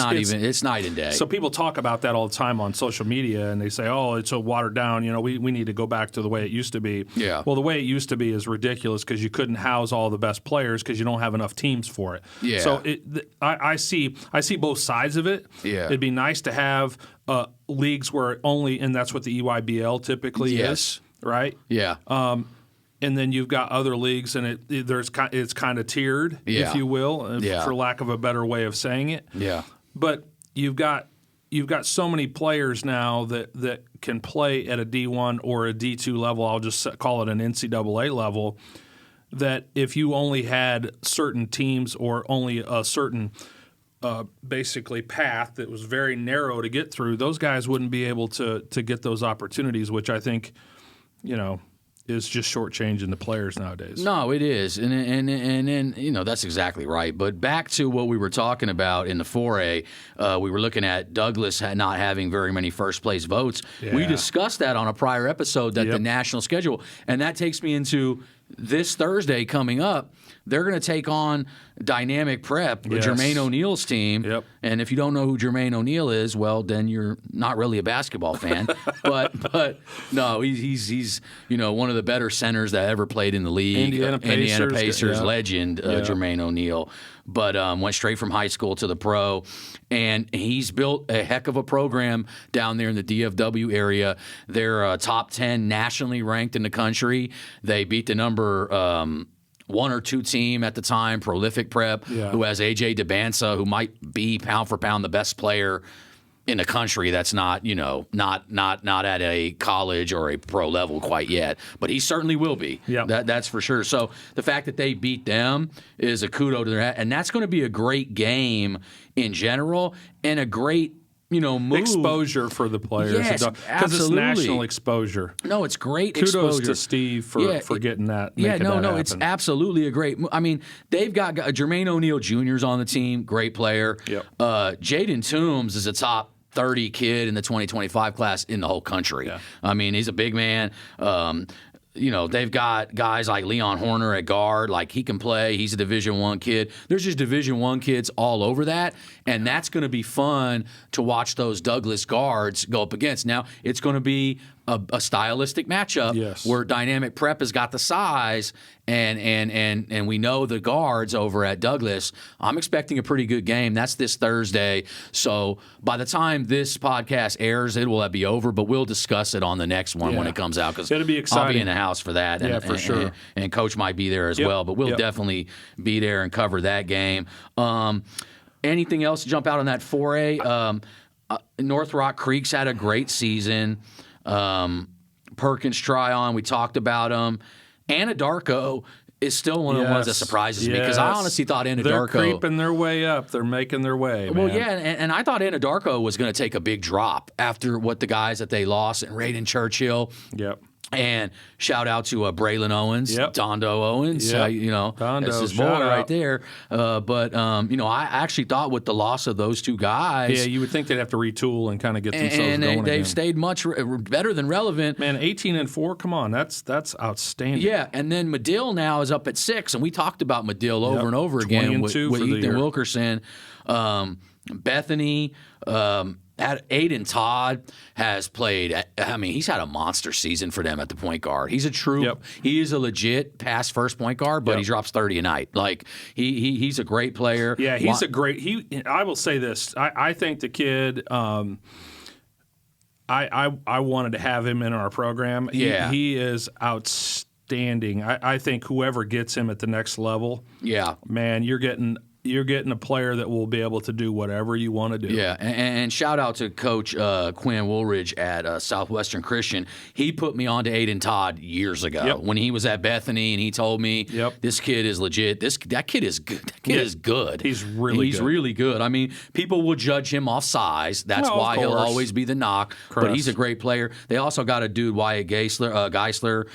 A: night and day.
B: So people talk about that all the time on social media, and they say, oh, it's so watered down. We need to go back to the way it used to be.
A: Yeah.
B: Well, the way it used to be is ridiculous because you couldn't house all the best players because you don't have enough teams for it.
A: Yeah.
B: So I see both sides of it.
A: Yeah.
B: It'd be nice to have leagues where and that's what the EYBL typically is, right?
A: Yeah.
B: And then you've got other leagues, and it's kind of tiered, if you will, for lack of a better way of saying it.
A: Yeah.
B: But you've got so many players now that can play at a D1 or a D2 level. I'll just call it an NCAA level. That if you only had certain teams or only a certain basically path that was very narrow to get through, those guys wouldn't be able to get those opportunities, which I think, is just shortchanging the players nowadays.
A: No, it is, and that's exactly right. But back to what we were talking about in the 4A, we were looking at Douglas not having very many first place votes.
B: Yeah.
A: We discussed that on a prior episode, that the national schedule, and that takes me into this Thursday coming up. They're going to take on Dynamic Prep, Jermaine O'Neal's team.
B: Yep.
A: And if you don't know who Jermaine O'Neal is, well, then you're not really a basketball fan. but no, he's one of the better centers that ever played in the league.
B: Indiana Pacers
A: legend, Jermaine O'Neal. But went straight from high school to the pro, and he's built a heck of a program down there in the DFW area. They're top 10 nationally ranked in the country. They beat the number 1 or 2 team at the time, Prolific Prep, who has AJ DeBansa, who might be pound for pound the best player in the country. That's not not at a college or a pro level quite yet, but he certainly will be.
B: Yeah,
A: that's for sure. So the fact that they beat them is a kudo to their, and that's going to be a great game in general and a great move.
B: Exposure for the players.
A: Yes,
B: because it's national exposure.
A: No, it's great
B: Kudos
A: exposure.
B: to Steve for getting that.
A: It's absolutely a great. I mean, they've got Jermaine O'Neal Jr.'s on the team, great player.
B: Yep.
A: Jaden Toombs is a top 30 kid in the 2025 class in the whole country.
B: Yeah.
A: I mean, he's a big man. They've got guys like Leon Horner at guard, like he can play. He's a Division I kid. There's just Division I kids all over that, and that's going to be fun to watch those Douglas guards go up against. Now, it's going to be a stylistic matchup where Dynamic Prep has got the size, and we know the guards over at Douglas. I'm expecting a pretty good game. That's this Thursday. So by the time this podcast airs, it will be over, but we'll discuss it on the next one when it comes out, because
B: it'll be exciting.
A: I'll be in the house for that.
B: For sure.
A: And Coach might be there as well, but we'll definitely be there and cover that game. Anything else to jump out on that 4A? North Rock Creek's had a great season. Perkins Tryon, we talked about him. Anadarko is still one of the ones that surprises me, because I honestly thought Anadarko...
B: They're creeping their way up. They're making their way, man.
A: Well, and I thought Anadarko was going to take a big drop after what the guys that they lost, and Raiden Churchill.
B: Yep.
A: And shout out to Braylon Owens, Dondo Owens.
B: Dondo,
A: that's his boy right there. I actually thought with the loss of those two guys,
B: you would think they'd have to retool and kind of get themselves
A: going. And they've
B: again.
A: Stayed much better than relevant.
B: Man, 18-4, come on, that's outstanding.
A: Yeah, and then Medill now is up at 6, and we talked about Medill over and over again with Ethan Wilkerson, Bethany. Aiden Todd has played. I mean, he's had a monster season for them at the point guard. He's a true. He is a legit pass first point guard, but he drops 30 a night. Like he's a great player.
B: Yeah, he's a great. I will say this. I think the kid. I wanted to have him in our program. He is outstanding. I think whoever gets him at the next level. Yeah, man, you're getting a player that will be able to do whatever you want to do. Yeah,
A: and shout out to Coach Quinn Woolridge at Southwestern Christian. He put me on to Aiden Todd years ago when he was at Bethany, and he told me, this kid is legit. That kid is good. That kid is good.
B: He's really
A: good. I mean, people will judge him off size. That's why he'll always be the knock. But he's a great player. They also got a dude, Wyatt Geisler.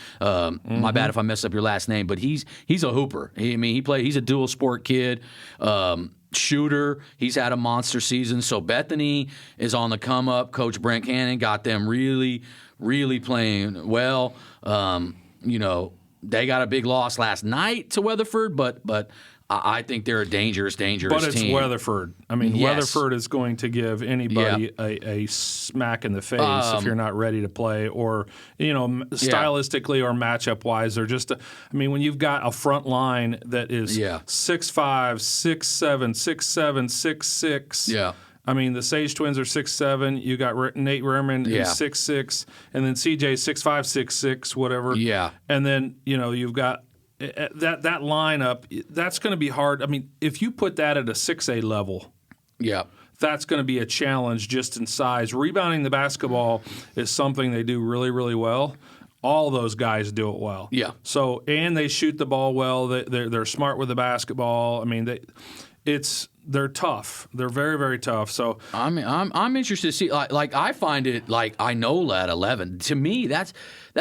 A: My bad if I mess up your last name, but he's a hooper. He's a dual sport kid. Shooter, he's had a monster season. So Bethany is on the come up. Coach Brent Cannon got them really, really playing well. They got a big loss last night to Weatherford, but I think they're a dangerous team.
B: But it's Weatherford. I mean, Weatherford is going to give anybody a smack in the face if you're not ready to play, or stylistically or matchup wise. They're just. When you've got a front line that is 6'5", 6'7", 6'7", 6'6". Yeah. The Sage twins are 6'7". You got Nate Rehrman who's 6'6", and then CJ 6'5", 6'6", whatever. Yeah. And then you've got. That lineup, that's going to be hard. If you put that at a 6A level, that's going to be a challenge just in size. Rebounding the basketball is something they do really, really well. All those guys do it well. Yeah. So, and they shoot the ball well. They're smart with the basketball. they're tough. They're very, very tough. So
A: I'm interested to see. Like I find it like Inola at 11. To me, that's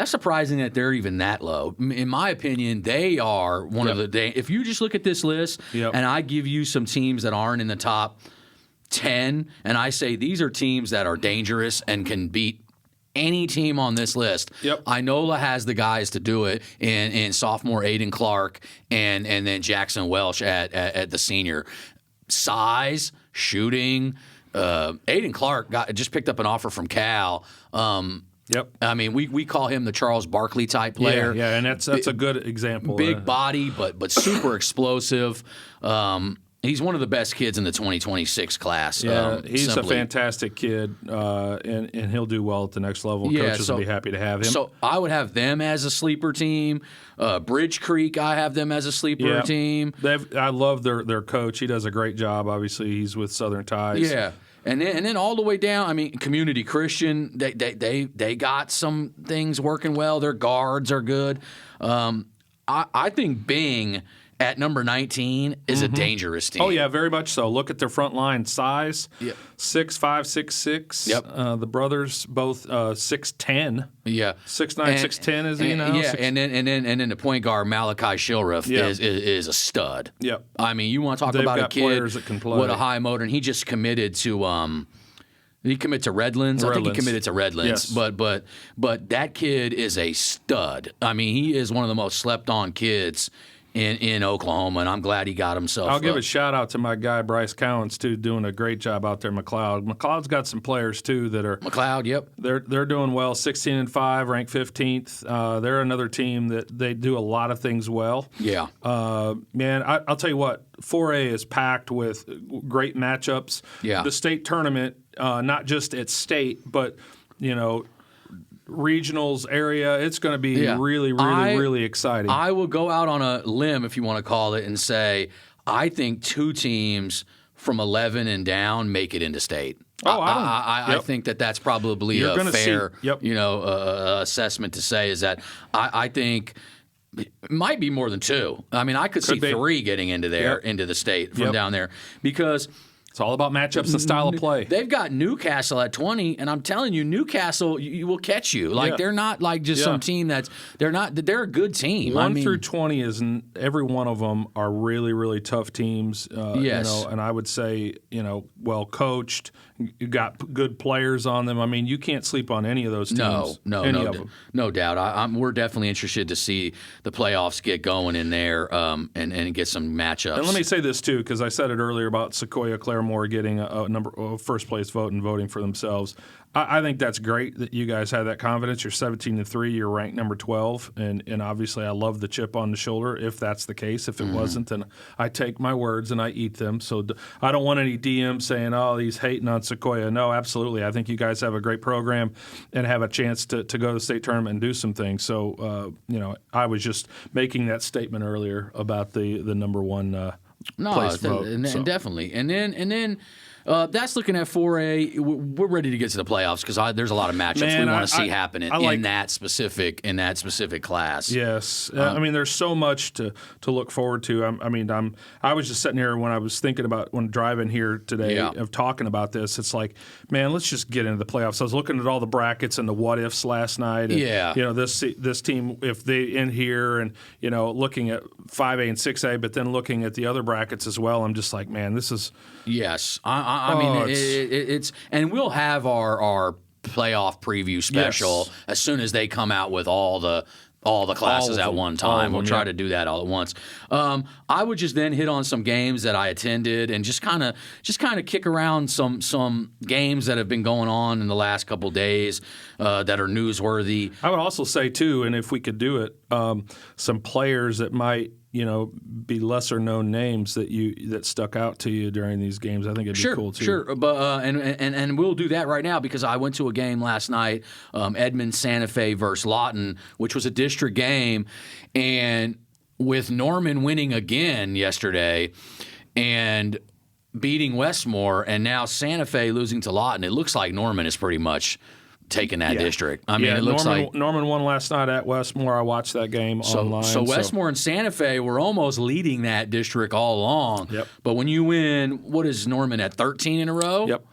A: surprising that they're even that low. In my opinion, they are one of the. If you just look at this list, and I give you some teams that aren't in the top 10, and I say these are teams that are dangerous and can beat any team on this list. Inola has the guys to do it in sophomore Aiden Clark and then Jackson Welsh at the senior. Size, shooting. Aiden Clark just picked up an offer from Cal. I mean, we call him the Charles Barkley type player.
B: Yeah, and that's a good example.
A: Big body, but super explosive. He's one of the best kids in the 2026 class.
B: Yeah, he's a fantastic kid, and he'll do well at the next level. Coaches will be happy to have him.
A: So I would have them as a sleeper team. Bridge Creek, I have them as a sleeper team.
B: I love their coach. He does a great job. Obviously, he's with Southern Ties.
A: Yeah. And then all the way down, I mean, Community Christian, they got some things working well. Their guards are good. I think Bing at number 19 is a dangerous team.
B: Oh, yeah, very much so. Look at their front line size. 6'5", 6'6". The brothers both 6'10".
A: Yeah.
B: 6'9", 6'10", is he now?
A: Yeah, and then the point guard Malachi Shilriff is a stud.
B: Yep.
A: I mean, you want to talk about a kid
B: that can play
A: with a high motor, and he just committed to he committed to Redlands. I think he committed to Redlands.
B: Yes.
A: But that kid is a stud. I mean, he is one of the most slept on kids in Oklahoma, and I'm glad he got himself.
B: I'll give a shout out to my guy Bryce Cowens too, doing a great job out there. McLeod's got some players too that are
A: McLeod. Yep,
B: they're doing well. 16-5, ranked 15th. They're another team that they do a lot of things well.
A: Yeah,
B: man, I'll tell you what. 4A is packed with great matchups.
A: Yeah,
B: the state tournament, not just at state, but regionals area, it's going to be really exciting.
A: I will go out on a limb, if you want to call it, and say I think 2 teams from 11 and down make it into state. I think that's probably a fair assessment to say is that I think it might be more than 2. I mean, I could see 3 getting into there into the state from down there because
B: it's all about matchups and style of play.
A: They've got Newcastle at 20, and I'm telling you, Newcastle you will catch you. Like they're not like just some team they're a good team.
B: 1 through 20 every one of them are really, really tough teams. And I would say, well coached. You got good players on them. I mean, you can't sleep on any of those teams.
A: No doubt. We're definitely interested to see the playoffs get going in there and get some matchups.
B: And let me say this too, because I said it earlier about Sequoia Claremore getting a first place vote and voting for themselves. I think that's great that you guys have that confidence. You're 17-3. You're ranked number 12, and obviously I love the chip on the shoulder. If that's the case, if it wasn't, then I take my words and I eat them. So I don't want any DMs saying, "Oh, he's hating on Sequoia." No, absolutely. I think you guys have a great program and have a chance to go to the state tournament and do some things. So I was just making that statement earlier about the number 1 place vote.
A: And definitely, and then. That's looking at 4A. We're ready to get to the playoffs because there's a lot of matchups we want to see happen in that specific class.
B: Yes, I mean there's so much to look forward to. I was just sitting here when I was thinking about when driving here today of talking about this. It's like, man, let's just get into the playoffs. I was looking at all the brackets and the what ifs last night. And, this team if they end here and looking at 5A and 6A, but then looking at the other brackets as well. I'm just like, man, this is
A: yes. I mean, it's and we'll have our playoff preview special as soon as they come out with all the classes at one time. We'll try to do that all at once. I would just then hit on some games that I attended and just kind of kick around some games that have been going on in the last couple days that are newsworthy.
B: I would also say too, and if we could do it, some players that might be lesser known names that stuck out to you during these games. I think it'd be cool too.
A: Sure, but and we'll do that right now because I went to a game last night, Edmond Santa Fe versus Lawton, which was a district game, and with Norman winning again yesterday and beating Westmore, and now Santa Fe losing to Lawton, it looks like Norman is pretty much taking that district. I mean, it looks
B: Norman won last night at Westmore. I watched that game online.
A: So Westmore and Santa Fe were almost leading that district all along.
B: Yep.
A: But when you win, what is Norman at 13 in a row?
B: Yep.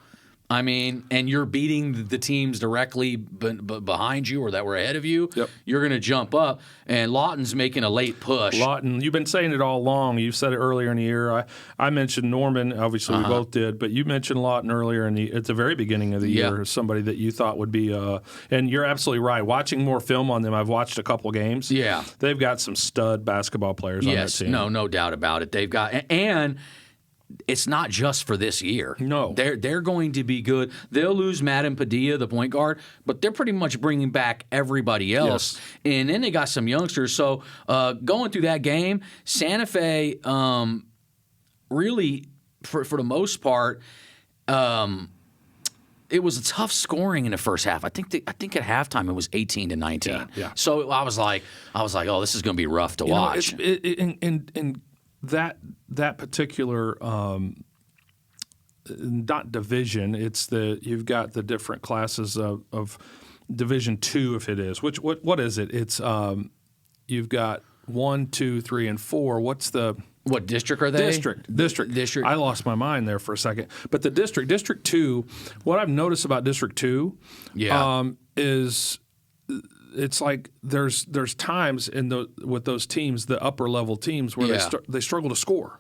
A: I mean, and you're beating the teams directly behind you or that were ahead of you, you're going to jump up. And Lawton's making a late push.
B: Lawton, you've been saying it all along. You've said it earlier in the year. I mentioned Norman, obviously we both did, but you mentioned Lawton earlier at the very beginning of the year as somebody that you thought would be and you're absolutely right. Watching more film on them, I've watched a couple games.
A: Yeah.
B: They've got some stud basketball players on that team.
A: No doubt about it. They've got and it's not just for this year.
B: No.
A: They're going to be good. They'll lose Madden Padilla, the point guard, but they're pretty much bringing back everybody else.
B: Yes.
A: And then they got some youngsters. So going through that game, Santa Fe really, for the most part, it was a tough scoring in the first half. I think at halftime it was 18-19.
B: Yeah.
A: So I was like, oh, this is going to be rough to watch.
B: In that particular not division, it's you've got the different classes of Division II, if it is. What is it? It's you've got 1, 2, 3, and 4. What's the
A: what district are they?
B: District. I lost my mind there for a second. But the District 2, what I've noticed about District 2 is it's like there's times with those teams, the upper level teams, where they struggle to score.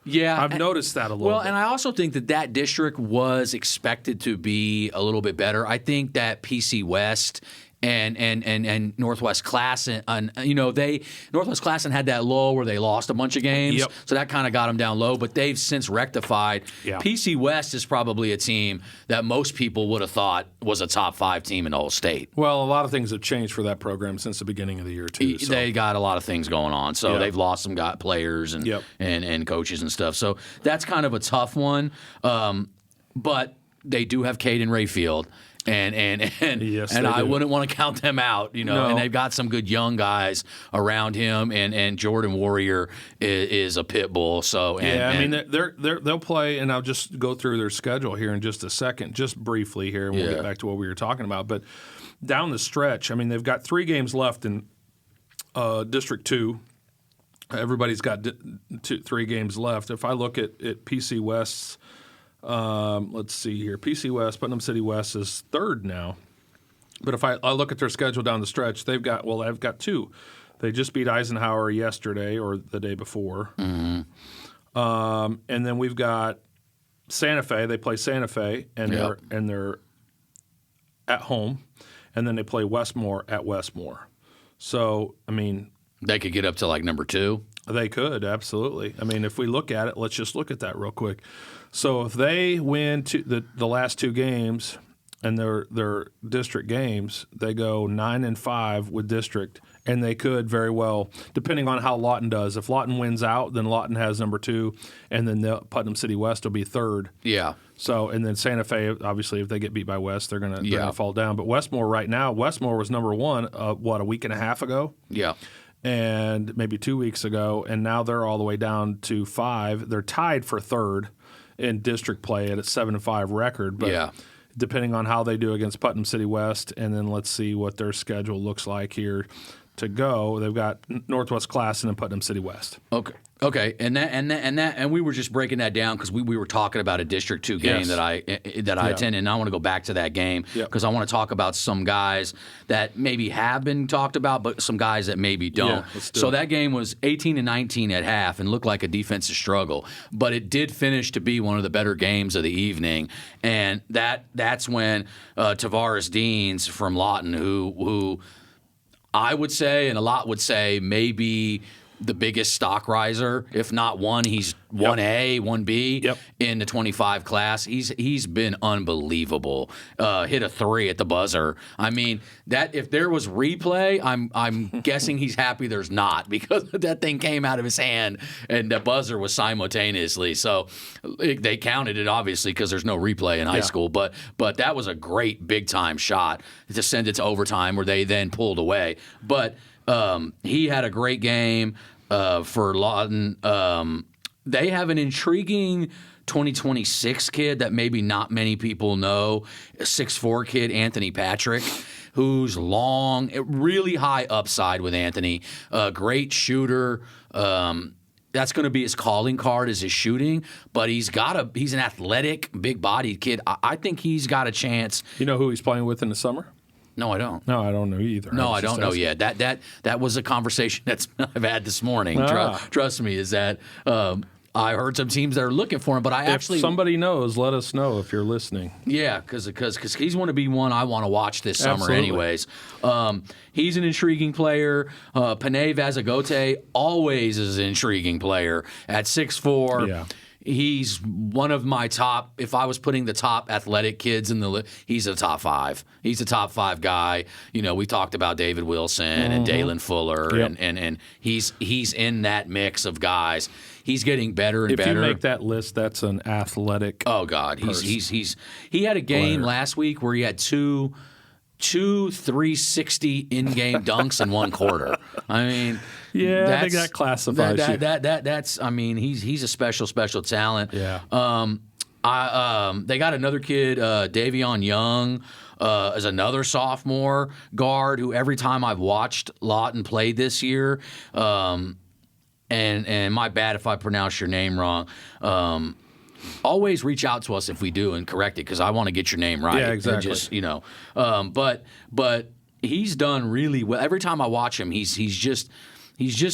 A: Yeah,
B: I've noticed that a little bit.
A: And I also think that district was expected to be a little bit better. I think that PC West and Northwest Classen, Northwest Classen had that lull where they lost a bunch of games, so that kind of got them down low. But they've since rectified. Yeah. PC West is probably a team that most people would have thought was a top 5 team in the whole state.
B: Well, a lot of things have changed for that program since the beginning of the year too. So.
A: They got a lot of things going on, so they've lost some players and coaches and stuff. So that's kind of a tough one, but they do have Caden Rayfield. And I wouldn't want to count them out, No. And they've got some good young guys around him, and Jordan Warrior is a pit bull. So
B: they'll play, and I'll just go through their schedule here in just a second, just briefly here, and we'll get back to what we were talking about. But down the stretch, I mean, they've got 3 games left in District 2. Everybody's got 3 games left. If I look at PC West's. Let's see here. PC West, Putnam City West is 3rd now. But if I look at their schedule down the stretch, they've got 2. They just beat Eisenhower yesterday or the day before. Mm-hmm. And then we've got Santa Fe. They play Santa Fe, and they're at home. And then they play Westmore at Westmore. So, I mean,
A: they could get up to like number 2.
B: They could, absolutely. I mean, if we look at it, let's just look at that real quick. So if they win the last 2 games and their district games, they go 9-5 with district, and they could very well, depending on how Lawton does. If Lawton wins out, then Lawton has number 2, and then Putnam City West will be 3rd. Yeah. So and then Santa Fe, obviously, if they get beat by West, they're gonna fall down. But Westmore right now, Westmore was number 1. A week and a half ago? Yeah. And maybe 2 weeks ago, and now they're all the way down to 5. They're tied for 3rd in district play at a 7-5 record, but depending on how they do against Putnam City West, and then let's see what their schedule looks like here to go. They've got Northwest Classen and Putnam City West. Okay, and we were just breaking that down because we were talking about a District 2 game that I attended, and I want to go back to that game because I want to talk about some guys that maybe have been talked about, but some guys that maybe don't. So that game was 18-19 at half and looked like a defensive struggle, but it did finish to be one of the better games of the evening, and that's when Tavares Deans from Lawton, who I would say, and a lot would say, maybe the biggest stock riser. If not one, he's 1A, 1B in the 25 class. He's been unbelievable. Hit a 3 at the buzzer. I mean, that if there was replay, I'm guessing he's happy there's not, because that thing came out of his hand and the buzzer was simultaneously. So they counted it, obviously, because there's no replay in high school. But that was a great big time shot to send it to overtime, where they then pulled away. But he had a great game for Lawton.
A: they have an intriguing 2026 kid that maybe not many people know, a 6'4" kid, Anthony Patrick, who's long, really high upside with Anthony, great shooter. That's going to be his calling card is his shooting, but he's an athletic, big-bodied kid. I think he's got a chance.
B: You know who he's playing with in the summer?
A: No, I don't.
B: No, I don't know either.
A: No, I don't know yet. That was a conversation I've had this morning. Trust me, is that I heard some teams that are looking for him, but
B: if somebody knows, let us know if you're listening.
A: Yeah, because he's going to be one I want to watch this summer
B: Absolutely.
A: anyways. He's an intriguing player. Panay Vazagote always is an intriguing player at 6'4".
B: Yeah.
A: He's one of my top. If I was putting the top athletic kids in the list, he's a top 5. He's a top 5 guy. You know, we talked about David Wilson and Dalen Fuller,
B: Yep.
A: and he's in that mix of guys. He's getting better and better.
B: If you make that list, that's an athletic.
A: Oh God, he had a game last week where he had two 360 in-game dunks in one quarter. I mean,
B: I think that classifies you.
A: That's. I mean, he's a special talent.
B: Yeah.
A: They got another kid, Davion Young, as another sophomore guard who every time I've watched Lawton play this year, and my bad if I pronounce your name wrong. Always reach out to us if we do and correct it because I want to get your name right.
B: Yeah, exactly.
A: And just but he's done really well. Every time I watch him, he's just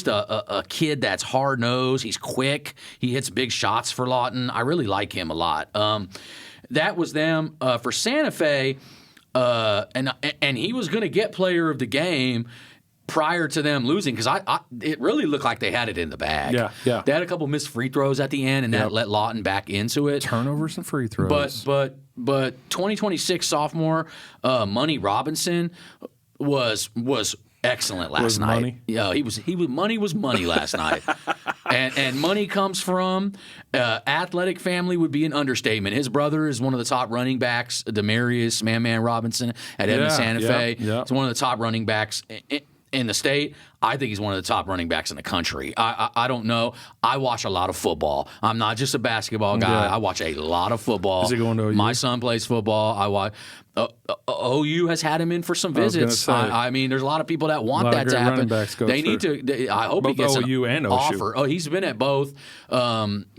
A: a kid that's hard nosed. He's quick. He hits big shots for Lawton. I really like him a lot. That was them for Santa Fe, and he was going to get player of the game prior to them losing, because it really looked like they had it in the bag.
B: Yeah.
A: They had a couple missed free throws at the end, and that let Lawton back into it.
B: Turnovers and free throws.
A: But 2026 sophomore Money Robinson was excellent last night.
B: Money?
A: Yeah, he was Money was money last night. And Money comes from athletic family would be an understatement. His brother is one of the top running backs, Demarius Man Robinson at Edmond Santa Fe.
B: Yeah.
A: He's one of the top running backs in the state. I think he's one of the top running backs in the country. I don't know. I watch a lot of football. I'm not just a basketball guy.
B: Yeah.
A: I watch a lot of football.
B: Is he going to OU?
A: My son plays football. I watch. OU has had him in for some visits. I mean, there's a lot of people that want that to happen. They need to. I hope he gets
B: OU and OSU.
A: offer. Oh, he's been at both.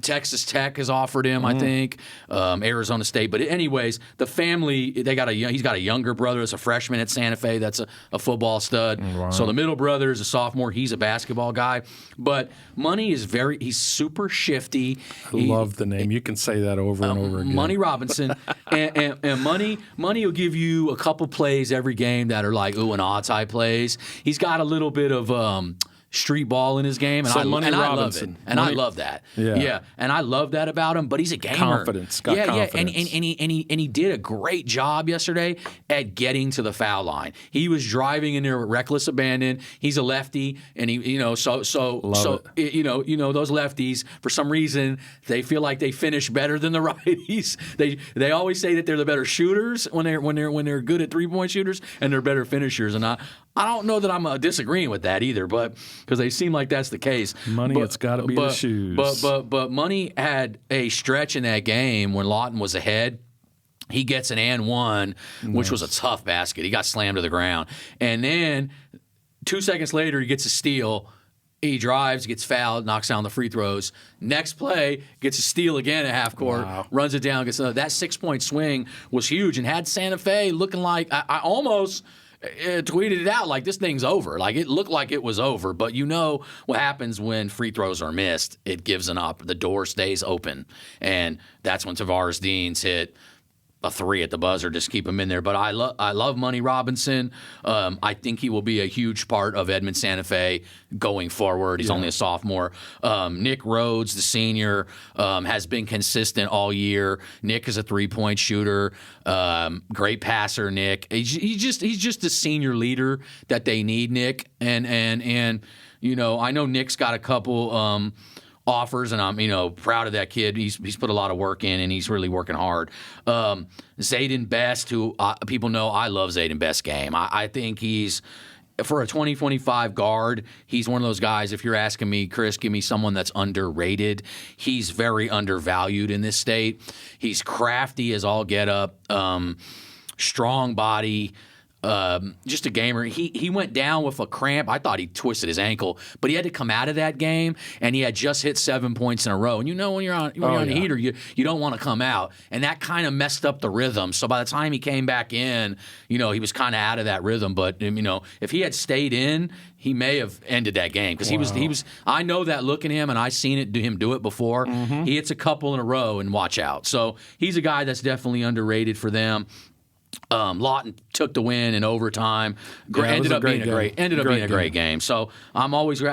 A: Texas Tech has offered him, I think. Arizona State. But anyways, the family, he's got a younger brother that's a freshman at Santa Fe that's a football stud.
B: Wow.
A: So the middle brother is a sophomore. He's a basketball guy. But Money is he's super shifty.
B: I love the name. You can say that over and over again.
A: Money Robinson. and Money will give you a couple plays every game that are like ooh and ah type plays. He's got a little bit of street ball in his game, and I love it. And I love that. Yeah, and I love that about him. But he's a gamer.
B: Confidence. Confidence.
A: And he did a great job yesterday at getting to the foul line. He was driving in there with reckless abandon. He's a lefty, and those lefties for some reason they feel like they finish better than the righties. They always say that they're the better shooters when they're good at 3-point shooters, and they're better finishers. And I don't know that I'm disagreeing with that either, but because they seem like that's the case.
B: It's got to be the shoes.
A: But Money had a stretch in that game when Lawton was ahead. He gets an and one, which was a tough basket. He got slammed to the ground. And then 2 seconds later, he gets a steal. He drives, gets fouled, knocks down the free throws. Next play, gets a steal again at half court, runs it down, gets another. That 6-point swing was huge and had Santa Fe looking like I almost tweeted it out like this thing's over. Like it looked like it was over, but you know what happens when free throws are missed. It gives an up. The door stays open, and that's when Tavares Deans hit a 3 at the buzzer, just keep him in there. But I love Money Robinson. I think he will be a huge part of Edmond Santa Fe going forward. He's only a sophomore. Nick Rhodes, the senior, has been consistent all year. Nick is a 3-point shooter, great passer. Nick, he's just a senior leader that they need. Nick and I know Nick's got a couple offers, and I'm proud of that kid. He's put a lot of work in, and he's really working hard. Zayden Best, who people know I love Zayden Best's game. I think he's for a 2025 guard, he's one of those guys, if you're asking me, Chris, give me someone that's underrated. He's very undervalued in this state. He's crafty as all get up, strong body, just a gamer. He went down with a cramp. I thought he twisted his ankle, but he had to come out of that game, and he had just hit 7 points in a row. And when you're on a heater, you don't want to come out, and that kind of messed up the rhythm. So by the time he came back in, he was kind of out of that rhythm. But if he had stayed in, he may have ended that game because he was. I know that look at him, and I've seen him do it before. Mm-hmm. He hits a couple in a row, and watch out. So he's a guy that's definitely underrated for them. Lawton took the win in overtime. Ended up being a great game. So I'm always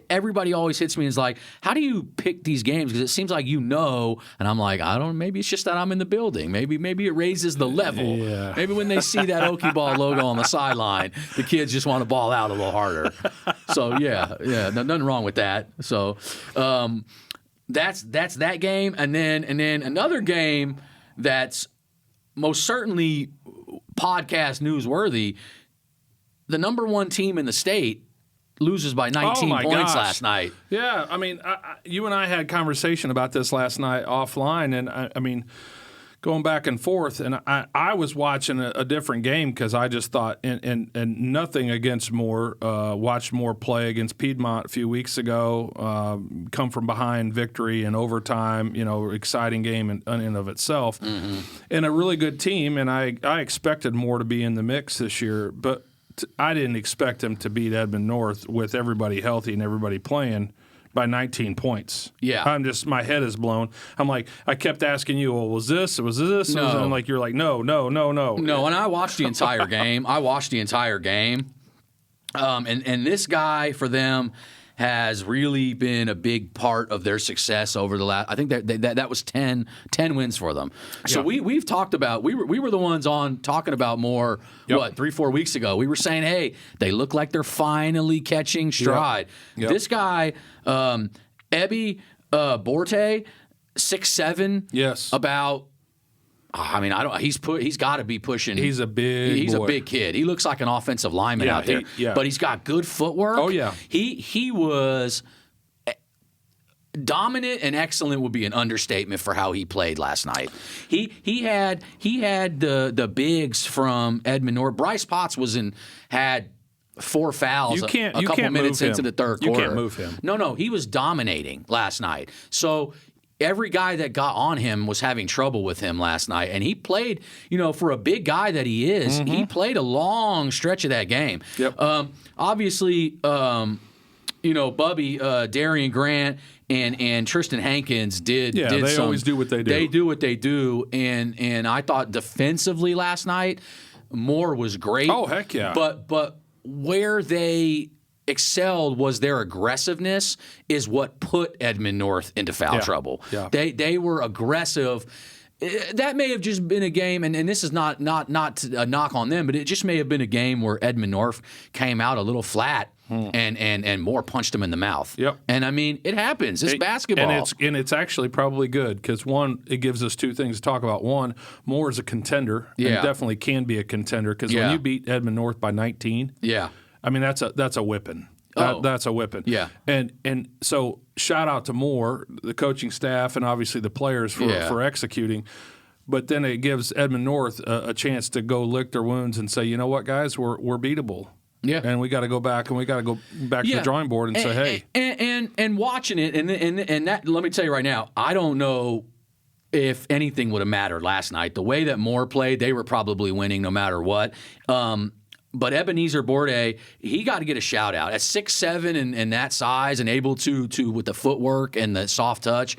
A: everybody always hits me and is like, how do you pick these games? Because it seems like and I'm like, I don't. Maybe it's just that I'm in the building. Maybe it raises the level. Yeah. Maybe when they see that Okie Ball logo on the sideline, the kids just want to ball out a little harder. So yeah, nothing wrong with that. So that's that game, and then another game that's most certainly podcast newsworthy. The number one team in the state loses by 19 points last night.
B: Yeah, I mean, you and I had conversation about this last night offline, and I mean, going back and forth, and I was watching a different game because I just thought, and nothing against Moore, watched Moore play against Piedmont a few weeks ago, come from behind victory in overtime, exciting game in and of itself, and a really good team, and I expected Moore to be in the mix this year, but I didn't expect him to beat Edmond North with everybody healthy and everybody playing by 19 points.
A: Yeah.
B: My head is blown. I'm like, I kept asking you, well, was this?
A: No.
B: And like, you're like, no.
A: No, and I watched the entire game. And this guy for them has really been a big part of their success over the last. I think that was 10 wins for them. So we've talked about we were the ones on talking about more. Yep. 3-4 weeks ago we were saying, hey, they look like they're finally catching stride. Yep. This guy, Ebby Borte, 6'7".
B: Yes.
A: About. I mean, he's got to be pushing.
B: He's a big
A: kid. He looks like an offensive lineman out there. But he's got good footwork.
B: Oh yeah.
A: He was dominant and excellent would be an understatement for how he played last night. He had the bigs from Edmond North. Bryce Potts had 4 fouls a couple minutes into the third quarter.
B: You can't move him.
A: No, he was dominating last night. So every guy that got on him was having trouble with him last night. And he played, for a big guy that he is, he played a long stretch of that game.
B: Yep.
A: Obviously, Bubby, Darian Grant, and Tristan Hankins did
B: they always do what they do.
A: They do what they do. And I thought defensively last night, Moore was great.
B: Oh, heck yeah.
A: But where they excelled was their aggressiveness is what put Edmond North into foul trouble.
B: Yeah.
A: They were aggressive. That may have just been a game, and this is not a knock on them, but it just may have been a game where Edmond North came out a little flat and Moore punched him in the mouth.
B: Yep.
A: And I mean, it happens. It's basketball.
B: And it's actually probably good because, one, it gives us two things to talk about. One, Moore is a contender and definitely can be a contender because when you beat Edmond North by 19, I mean, that's a whipping. That's a whipping.
A: Yeah.
B: And so shout out to Moore, the coaching staff, and obviously the players for executing. But then it gives Edmond North a chance to go lick their wounds and say, you know what, guys, we're beatable.
A: Yeah.
B: And we got to go back to the drawing board and say, hey.
A: And watching it, and that, let me tell you right now, I don't know if anything would have mattered last night. The way that Moore played, they were probably winning no matter what. But Ebenezer Bordet, he got to get a shout out. At 6'7" and that size and able to with the footwork and the soft touch,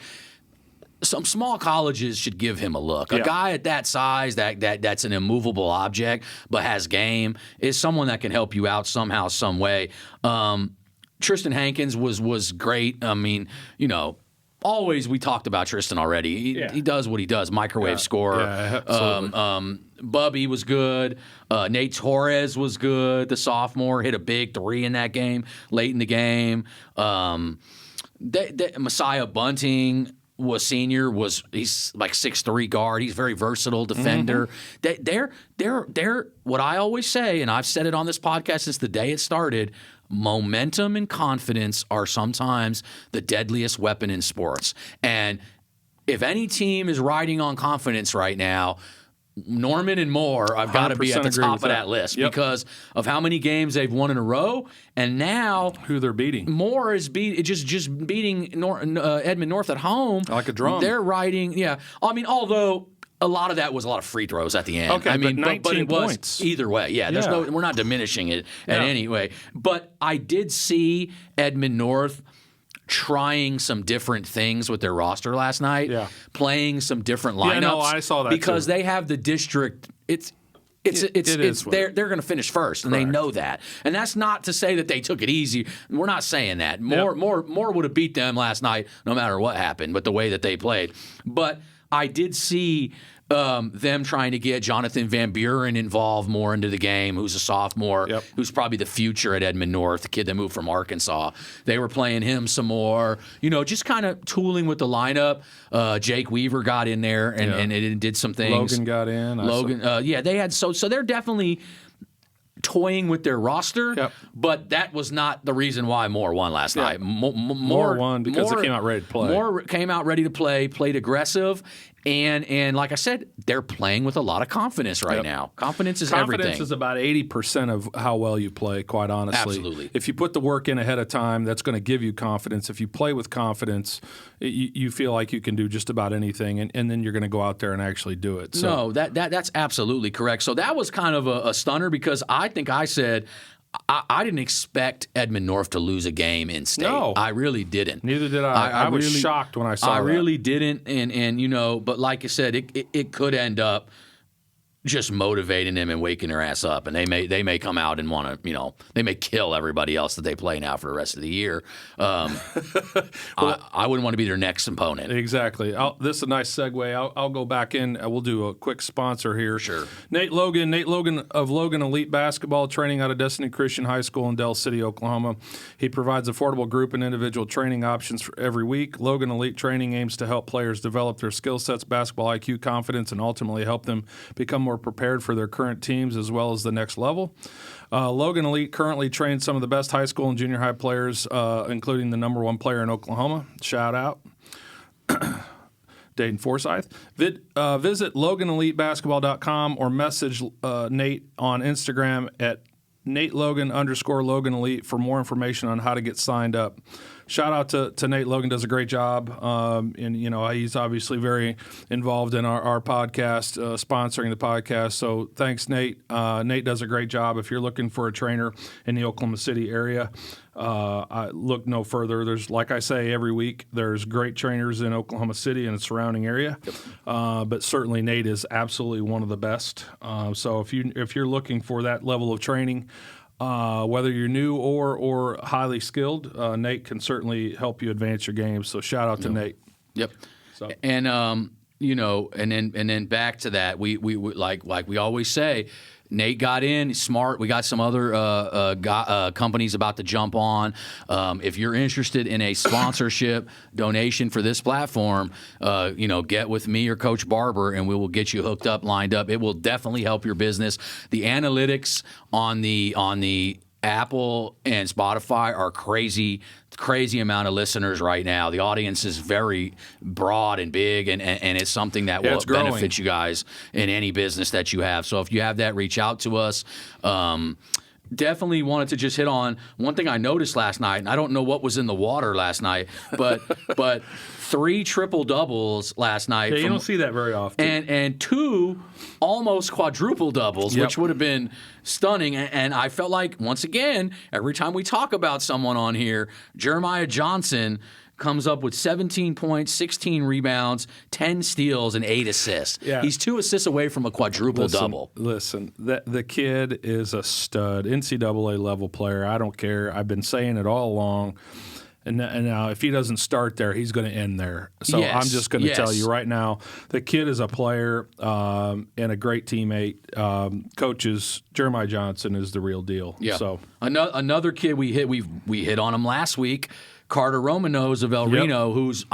A: some small colleges should give him a look. A guy at that size that's an immovable object but has game is someone that can help you out somehow, some way. Tristan Hankins was great. I mean, always we talked about Tristan already. He does what he does. Microwave scorer.
B: Yeah, absolutely.
A: Bubby was good. Nate Torres was good. The sophomore hit a big 3 in that game late in the game. Messiah Bunting was senior. He's like 6'3" guard. He's a very versatile defender. They're what I always say, and I've said it on this podcast since the day it started. Momentum and confidence are sometimes the deadliest weapon in sports. And if any team is riding on confidence right now, Norman and Moore, I've got to be at the top of that list because of how many games they've won in a row, and now
B: who they're beating.
A: Moore is just beating Edmond North at home
B: like a drum.
A: They're riding, yeah. I mean, although a lot of that was a lot of free throws at the end.
B: Okay,
A: I mean,
B: but
A: it was
B: points.
A: Either way. Yeah, there's we're not diminishing it in any way. But I did see Edmond North trying some different things with their roster last night, playing some different lineups.
B: Yeah, no, I saw that
A: because
B: too.
A: they have the district. They're going to finish first, and they know that. And that's not to say that they took it easy. We're not saying that. Moore would have beat them last night, no matter what happened, with the way that they played. But I did see them trying to get Jonathan Van Buren involved more into the game, who's a sophomore, who's probably the future at Edmond North, the kid that moved from Arkansas. They were playing him some more, just kind of tooling with the lineup. Jake Weaver got in there and it did some things.
B: Logan got in.
A: They had so they're definitely toying with their roster, but that was not the reason why Moore won last night.
B: Moore won because they came out ready to play.
A: Moore came out ready to play, played aggressive, and like I said, they're playing with a lot of confidence right now. Confidence is everything.
B: Confidence is about 80% of how well you play, quite honestly.
A: Absolutely.
B: If you put the work in ahead of time, that's going to give you confidence. If you play with confidence, you feel like you can do just about anything, and then you're going to go out there and actually do it. So.
A: No, that's absolutely correct. So that was kind of a stunner because I think I said I didn't expect Edmond North to lose a game in state.
B: No.
A: I really didn't.
B: Neither did I. I was shocked when I saw that.
A: I really didn't, and but like I said, it could end up just motivating them and waking their ass up, and they may come out and want to, they may kill everybody else that they play now for the rest of the year. I wouldn't want to be their next opponent.
B: Exactly. This is a nice segue. I'll go back in. We'll do a quick sponsor here.
A: Sure.
B: Nate Logan of Logan Elite Basketball, training out of Destiny Christian High School in Del City, Oklahoma. He provides affordable group and individual training options for every week. Logan Elite Training aims to help players develop their skill sets, basketball IQ, confidence, and ultimately help them become more prepared for their current teams as well as the next level. Logan Elite currently trains some of the best high school and junior high players, including the number one player in Oklahoma. Shout out. Dayton Forsyth. Visit LoganEliteBasketball.com or message Nate on Instagram at NateLogan_Logan Elite for more information on how to get signed up. Shout out to Nate. Logan does a great job, and he's obviously very involved in our podcast, sponsoring the podcast. So thanks, Nate. Nate does a great job. If you're looking for a trainer in the Oklahoma City area, I look no further. There's, like I say every week, there's great trainers in Oklahoma City and its surrounding area, but certainly Nate is absolutely one of the best. So if you're looking for that level of training, whether you're new or highly skilled, Nate can certainly help you advance your game. So shout out to Nate.
A: Yep. So. And and then back to that, we like we always say, Nate got in, he's smart. We got some other companies about to jump on. If you're interested in a sponsorship donation for this platform, get with me or Coach Barber, and we will get you hooked up, lined up. It will definitely help your business. The analytics on the Apple and Spotify are crazy amount of listeners right now. The audience is very broad and big, and it's something that will benefit you guys in any business that you have. So if you have that, reach out to us. Definitely wanted to just hit on one thing I noticed last night, and I don't know what was in the water last night, but 3 triple doubles last night.
B: Yeah, you don't see that very often.
A: And 2 almost quadruple doubles, which would have been stunning. And I felt like, once again, every time we talk about someone on here, Jeremiah Johnson comes up with 17 points, 16 rebounds, 10 steals, and 8 assists. Yeah. He's 2 assists away from a quadruple-double.
B: Listen, the kid is a stud, NCAA level player. I don't care. I've been saying it all along. And now, if he doesn't start there, he's going to end there. So I'm just going to tell you right now, the kid is a player and a great teammate. Coaches, Jeremiah Johnson is the real deal.
A: Yeah.
B: So
A: another kid we hit on him last week, Carter Romanos of El Reno, who's,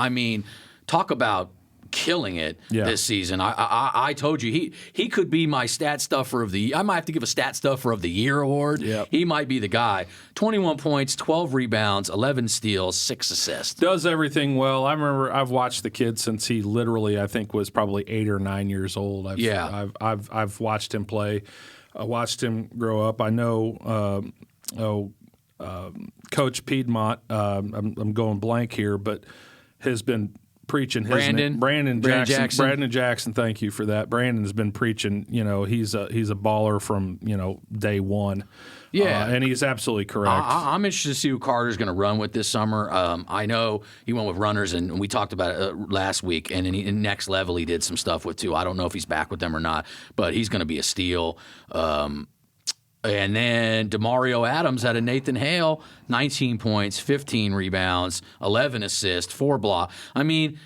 A: talk about killing it this season. I told you he could be my stat stuffer of the year. I might have to give a stat stuffer of the year award.
B: Yep.
A: He might be the guy. 21 points, 12 rebounds, 11 steals, 6 assists.
B: Does everything well. I remember I've watched the kid since he literally, I think, was probably 8 or 9 years old. I've watched him play. I watched him grow up. I know Coach Piedmont, I'm going blank here, but has been preaching his Brandon Jackson. Thank you for that. Brandon's been preaching. He's a baller from day one.
A: Yeah,
B: and he's absolutely correct.
A: I'm interested to see who Carter's going to run with this summer. I know he went with runners, and we talked about it last week. And in Next Level, he did some stuff with too. I don't know if he's back with them or not, but he's going to be a steal. And then DeMario Adams out of Nathan Hale, 19 points, 15 rebounds, 11 assists, 4 blocks. I mean,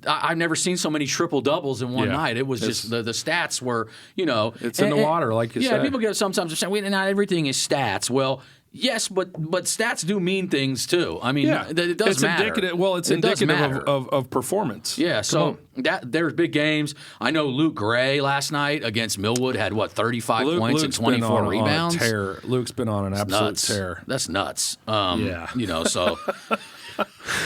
A: I've never seen so many triple doubles in one night. It was just the stats were,
B: it's in the water, like you said.
A: Yeah, people get sometimes saying, not everything is stats. Well, yes, but stats do mean things too. I mean, it does matter.
B: It's indicative of performance.
A: Yeah, so there's big games. I know Luke Gray last night against Millwood had 35 points and 24 rebounds.
B: On a tear. Luke's been on an absolute tear.
A: That's nuts. So.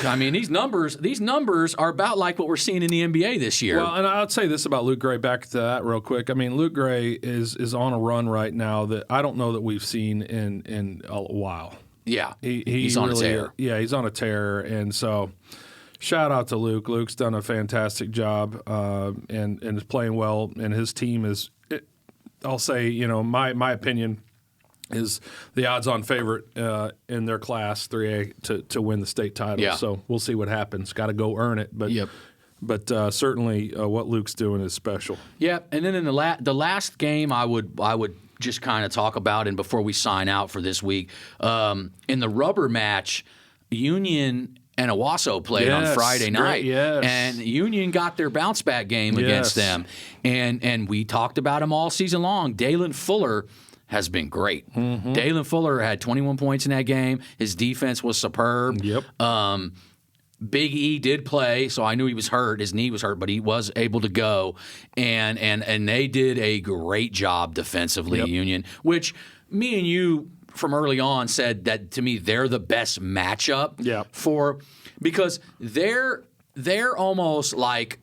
A: I mean, these numbers are about like what we're seeing in the NBA this year.
B: Well, and I'll say this about Luke Gray, back to that real quick. I mean, Luke Gray is on a run right now that I don't know that we've seen in a while.
A: Yeah,
B: he's on a tear. Yeah, he's on a tear, and so shout out to Luke. Luke's done a fantastic job and is playing well, and his team is. I'll say, my opinion is the odds-on favorite in their class 3A to win the state title.
A: Yeah.
B: So we'll see what happens. Got to go earn it, but certainly what Luke's doing is special.
A: Yeah, and then in the last game, I would just kind of talk about, and before we sign out for this week, in the rubber match, Union and Owasso played on Friday night, and Union got their bounce back game against them, and we talked about them all season long. Dalen Fuller has been great. Mm-hmm. Dalen Fuller had 21 points in that game. His defense was superb.
B: Yep.
A: Big E did play, so I knew he was hurt. His knee was hurt, but he was able to go. And they did a great job defensively, Union, which me and you from early on said that to me they're the best matchup for, because they're almost like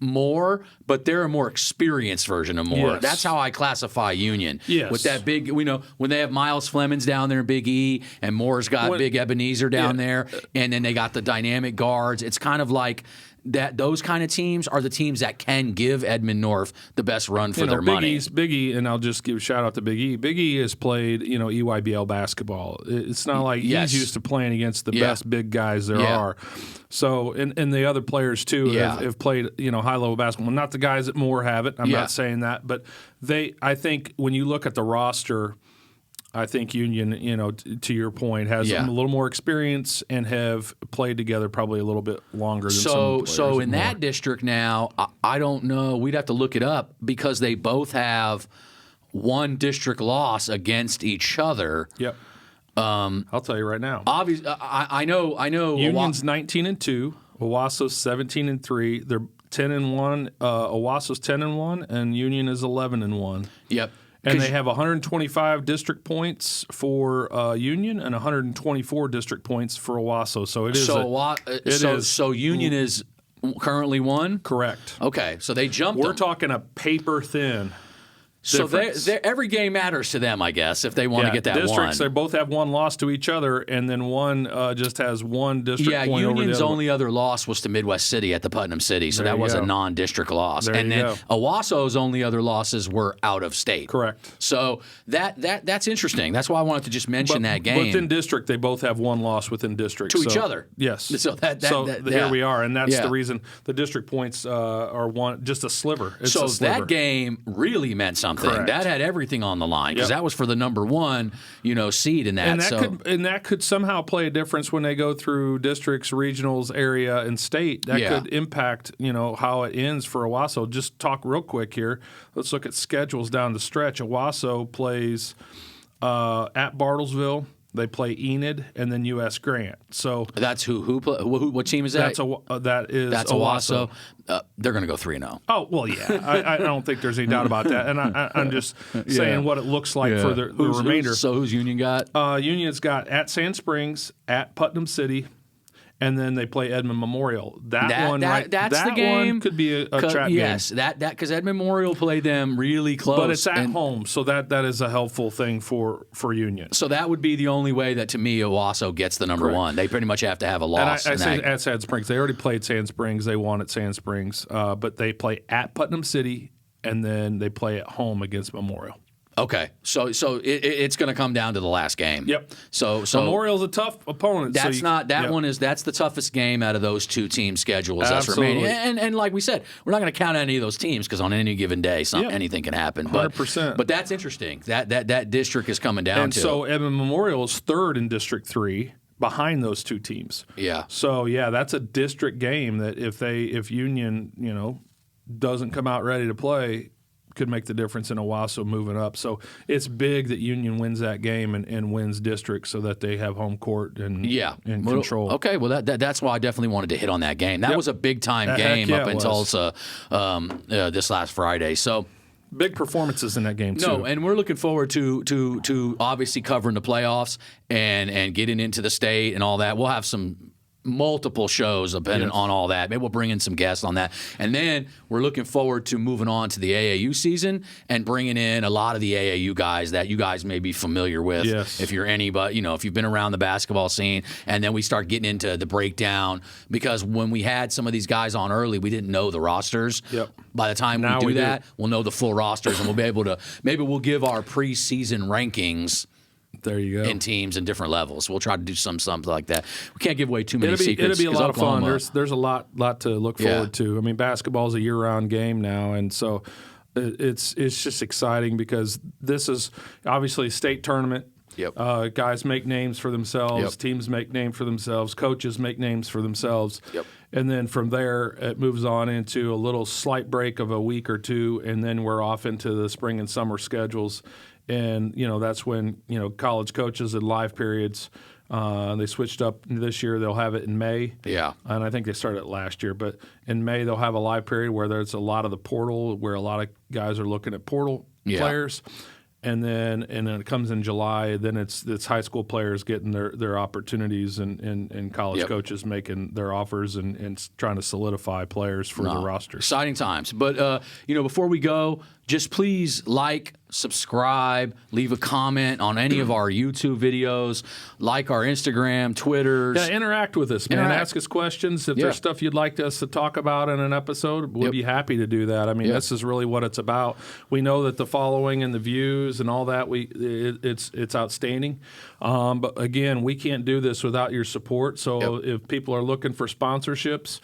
A: Moore, but they're a more experienced version of Moore.
B: Yes.
A: That's how I classify Union.
B: Yes.
A: With that big, when they have Miles Flemings down there in Big E, and Moore's got Big Ebenezer down there, and then they got the dynamic guards. It's kind of like that. Those kind of teams are the teams that can give Edmond North the best run for their money.
B: Big E, and I'll just give a shout out to Big E. Big E has played, EYBL basketball. It's not like he's used to playing against the best big guys there are. So, and the other players too have played, high level basketball. Not the guys that Moore have it. I'm not saying that, but I think when you look at the roster, I think Union, to your point, has a little more experience and have played together probably a little bit longer than some players.
A: So in that district now, I don't know. We'd have to look it up because they both have one district loss against each other.
B: Yep. I'll tell you right now.
A: Obviously, I know.
B: Union's 19-2. Owasso's 17-3. They're 10-1. Owasso's 10-1, and Union is 11-1.
A: Yep.
B: And they have 125 district points for Union and 124 district points for Owasso. So it is.
A: So Union is currently 1?
B: Correct.
A: Okay, so they jumped.
B: We're talking a paper thin.
A: So every game matters to them, I guess, if they want to get that
B: districts,
A: one.
B: They both have one loss to each other, and then one just has one district point over the other.
A: Union's only other loss was to Midwest City at the Putnam City, so that was a non-district loss. And then Owasso's only other losses were out of state.
B: Correct.
A: So that's interesting. That's why I wanted to just mention that game.
B: Within district, they both have one loss within district.
A: To each other.
B: Yes.
A: So
B: here we are, and that's the reason the district points are just a sliver. It's a sliver.
A: That game really meant something.
B: Correct.
A: That had everything on the line because that was for the number 1, seed in that.
B: And that could somehow play a difference when they go through districts, regionals, area, and state. That could impact, how it ends for Owasso. Just talk real quick here. Let's look at schedules down the stretch. Owasso plays at Bartlesville, they play Enid, and then U.S. Grant. So
A: that's what team is that?
B: That's Owasso.
A: They're going to go 3-0.
B: Oh, well, yeah. I don't think there's any doubt about that. And I'm just saying what it looks like for the remainder.
A: So who's Union got?
B: Union's got at Sand Springs, at Putnam City, and then they play Edmond Memorial. That's the game. One could be a trap game.
A: Yes, because Edmond Memorial played them really close.
B: But it's at home, so that is a helpful thing for Union.
A: So that would be the only way that, to me, Owasso gets the number one. They pretty much have to have a loss.
B: And I say at Sand Springs. They already played Sand Springs. They won at Sand Springs. But they play at Putnam City, and then they play at home against Memorial.
A: Okay, so it's going to come down to the last game.
B: Yep.
A: So
B: Memorial's a tough opponent.
A: That's that's the toughest game out of those two team schedules.
B: Absolutely.
A: That's remaining. And like we said, we're not going to count any of those teams because on any given day, anything can happen.
B: 100%.
A: But that's interesting. That district is coming down.
B: And so Edmond Memorial is third in District 3. Behind those two teams.
A: Yeah.
B: So that's a district game that if Union doesn't come out ready to play, could make the difference in Owasso moving up. So it's big that Union wins that game and wins district so that they have home court and control.
A: Okay, well that's why I definitely wanted to hit on that game. That was a big time game up in Tulsa this last Friday. So.
B: Big performances in that game, too.
A: No, and we're looking forward to obviously covering the playoffs and getting into the state and all that. We'll have some multiple shows depending on all that. Maybe we'll bring in some guests on that. And then we're looking forward to moving on to the AAU season and bringing in a lot of the AAU guys that you guys may be familiar with if you're anybody, if you've been around the basketball scene. And then we start getting into the breakdown because when we had some of these guys on early, we didn't know the rosters.
B: Yep.
A: By the time we do that, we'll know the full rosters and we'll be able to maybe we'll give our preseason rankings.
B: There you go.
A: In teams and different levels. We'll try to do something like that. We can't give away too many secrets.
B: It'll be a lot of fun. There's a lot to look forward to. I mean, basketball is a year-round game now, and so it's just exciting because this is obviously a state tournament.
A: Yep.
B: Guys make names for themselves.
A: Yep.
B: Teams make names for themselves. Coaches make names for themselves.
A: Yep.
B: And then from there, it moves on into a little slight break of a week or two, and then we're off into the spring and summer schedules. And, that's when, college coaches in live periods, they switched up this year. They'll have it in May.
A: Yeah.
B: And I think they started it last year. But in May, they'll have a live period where there's a lot of the portal, where a lot of guys are looking at portal players. And then it comes in July. Then it's high school players getting their opportunities and college coaches making their offers and trying to solidify players for the roster.
A: Exciting times. But, before we go, just please subscribe, leave a comment on any of our YouTube videos, like our Instagram, Twitters.
B: Yeah, interact with us, man. Ask us questions. If there's stuff you'd like us to talk about in an episode, we'll be happy to do that. I mean, this is really what it's about. We know that the following and the views and all that, it's outstanding. But again, we can't do this without your support. So if people are looking for sponsorships,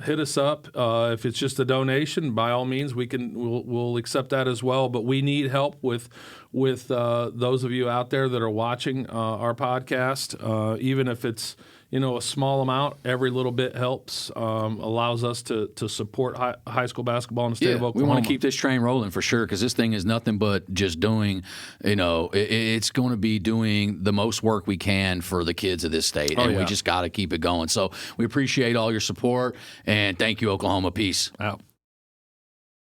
B: hit us up. If it's just a donation, by all means, we'll accept that as well. But we need help with those of you out there that are watching our podcast, even if it's a small amount. Every little bit helps, allows us to support high school basketball in the state of Oklahoma.
A: We want to keep this train rolling for sure because this thing is nothing but just doing, it's going to be doing the most work we can for the kids of this state, and we just got to keep it going. So we appreciate all your support, and thank you, Oklahoma. Peace.
B: Out.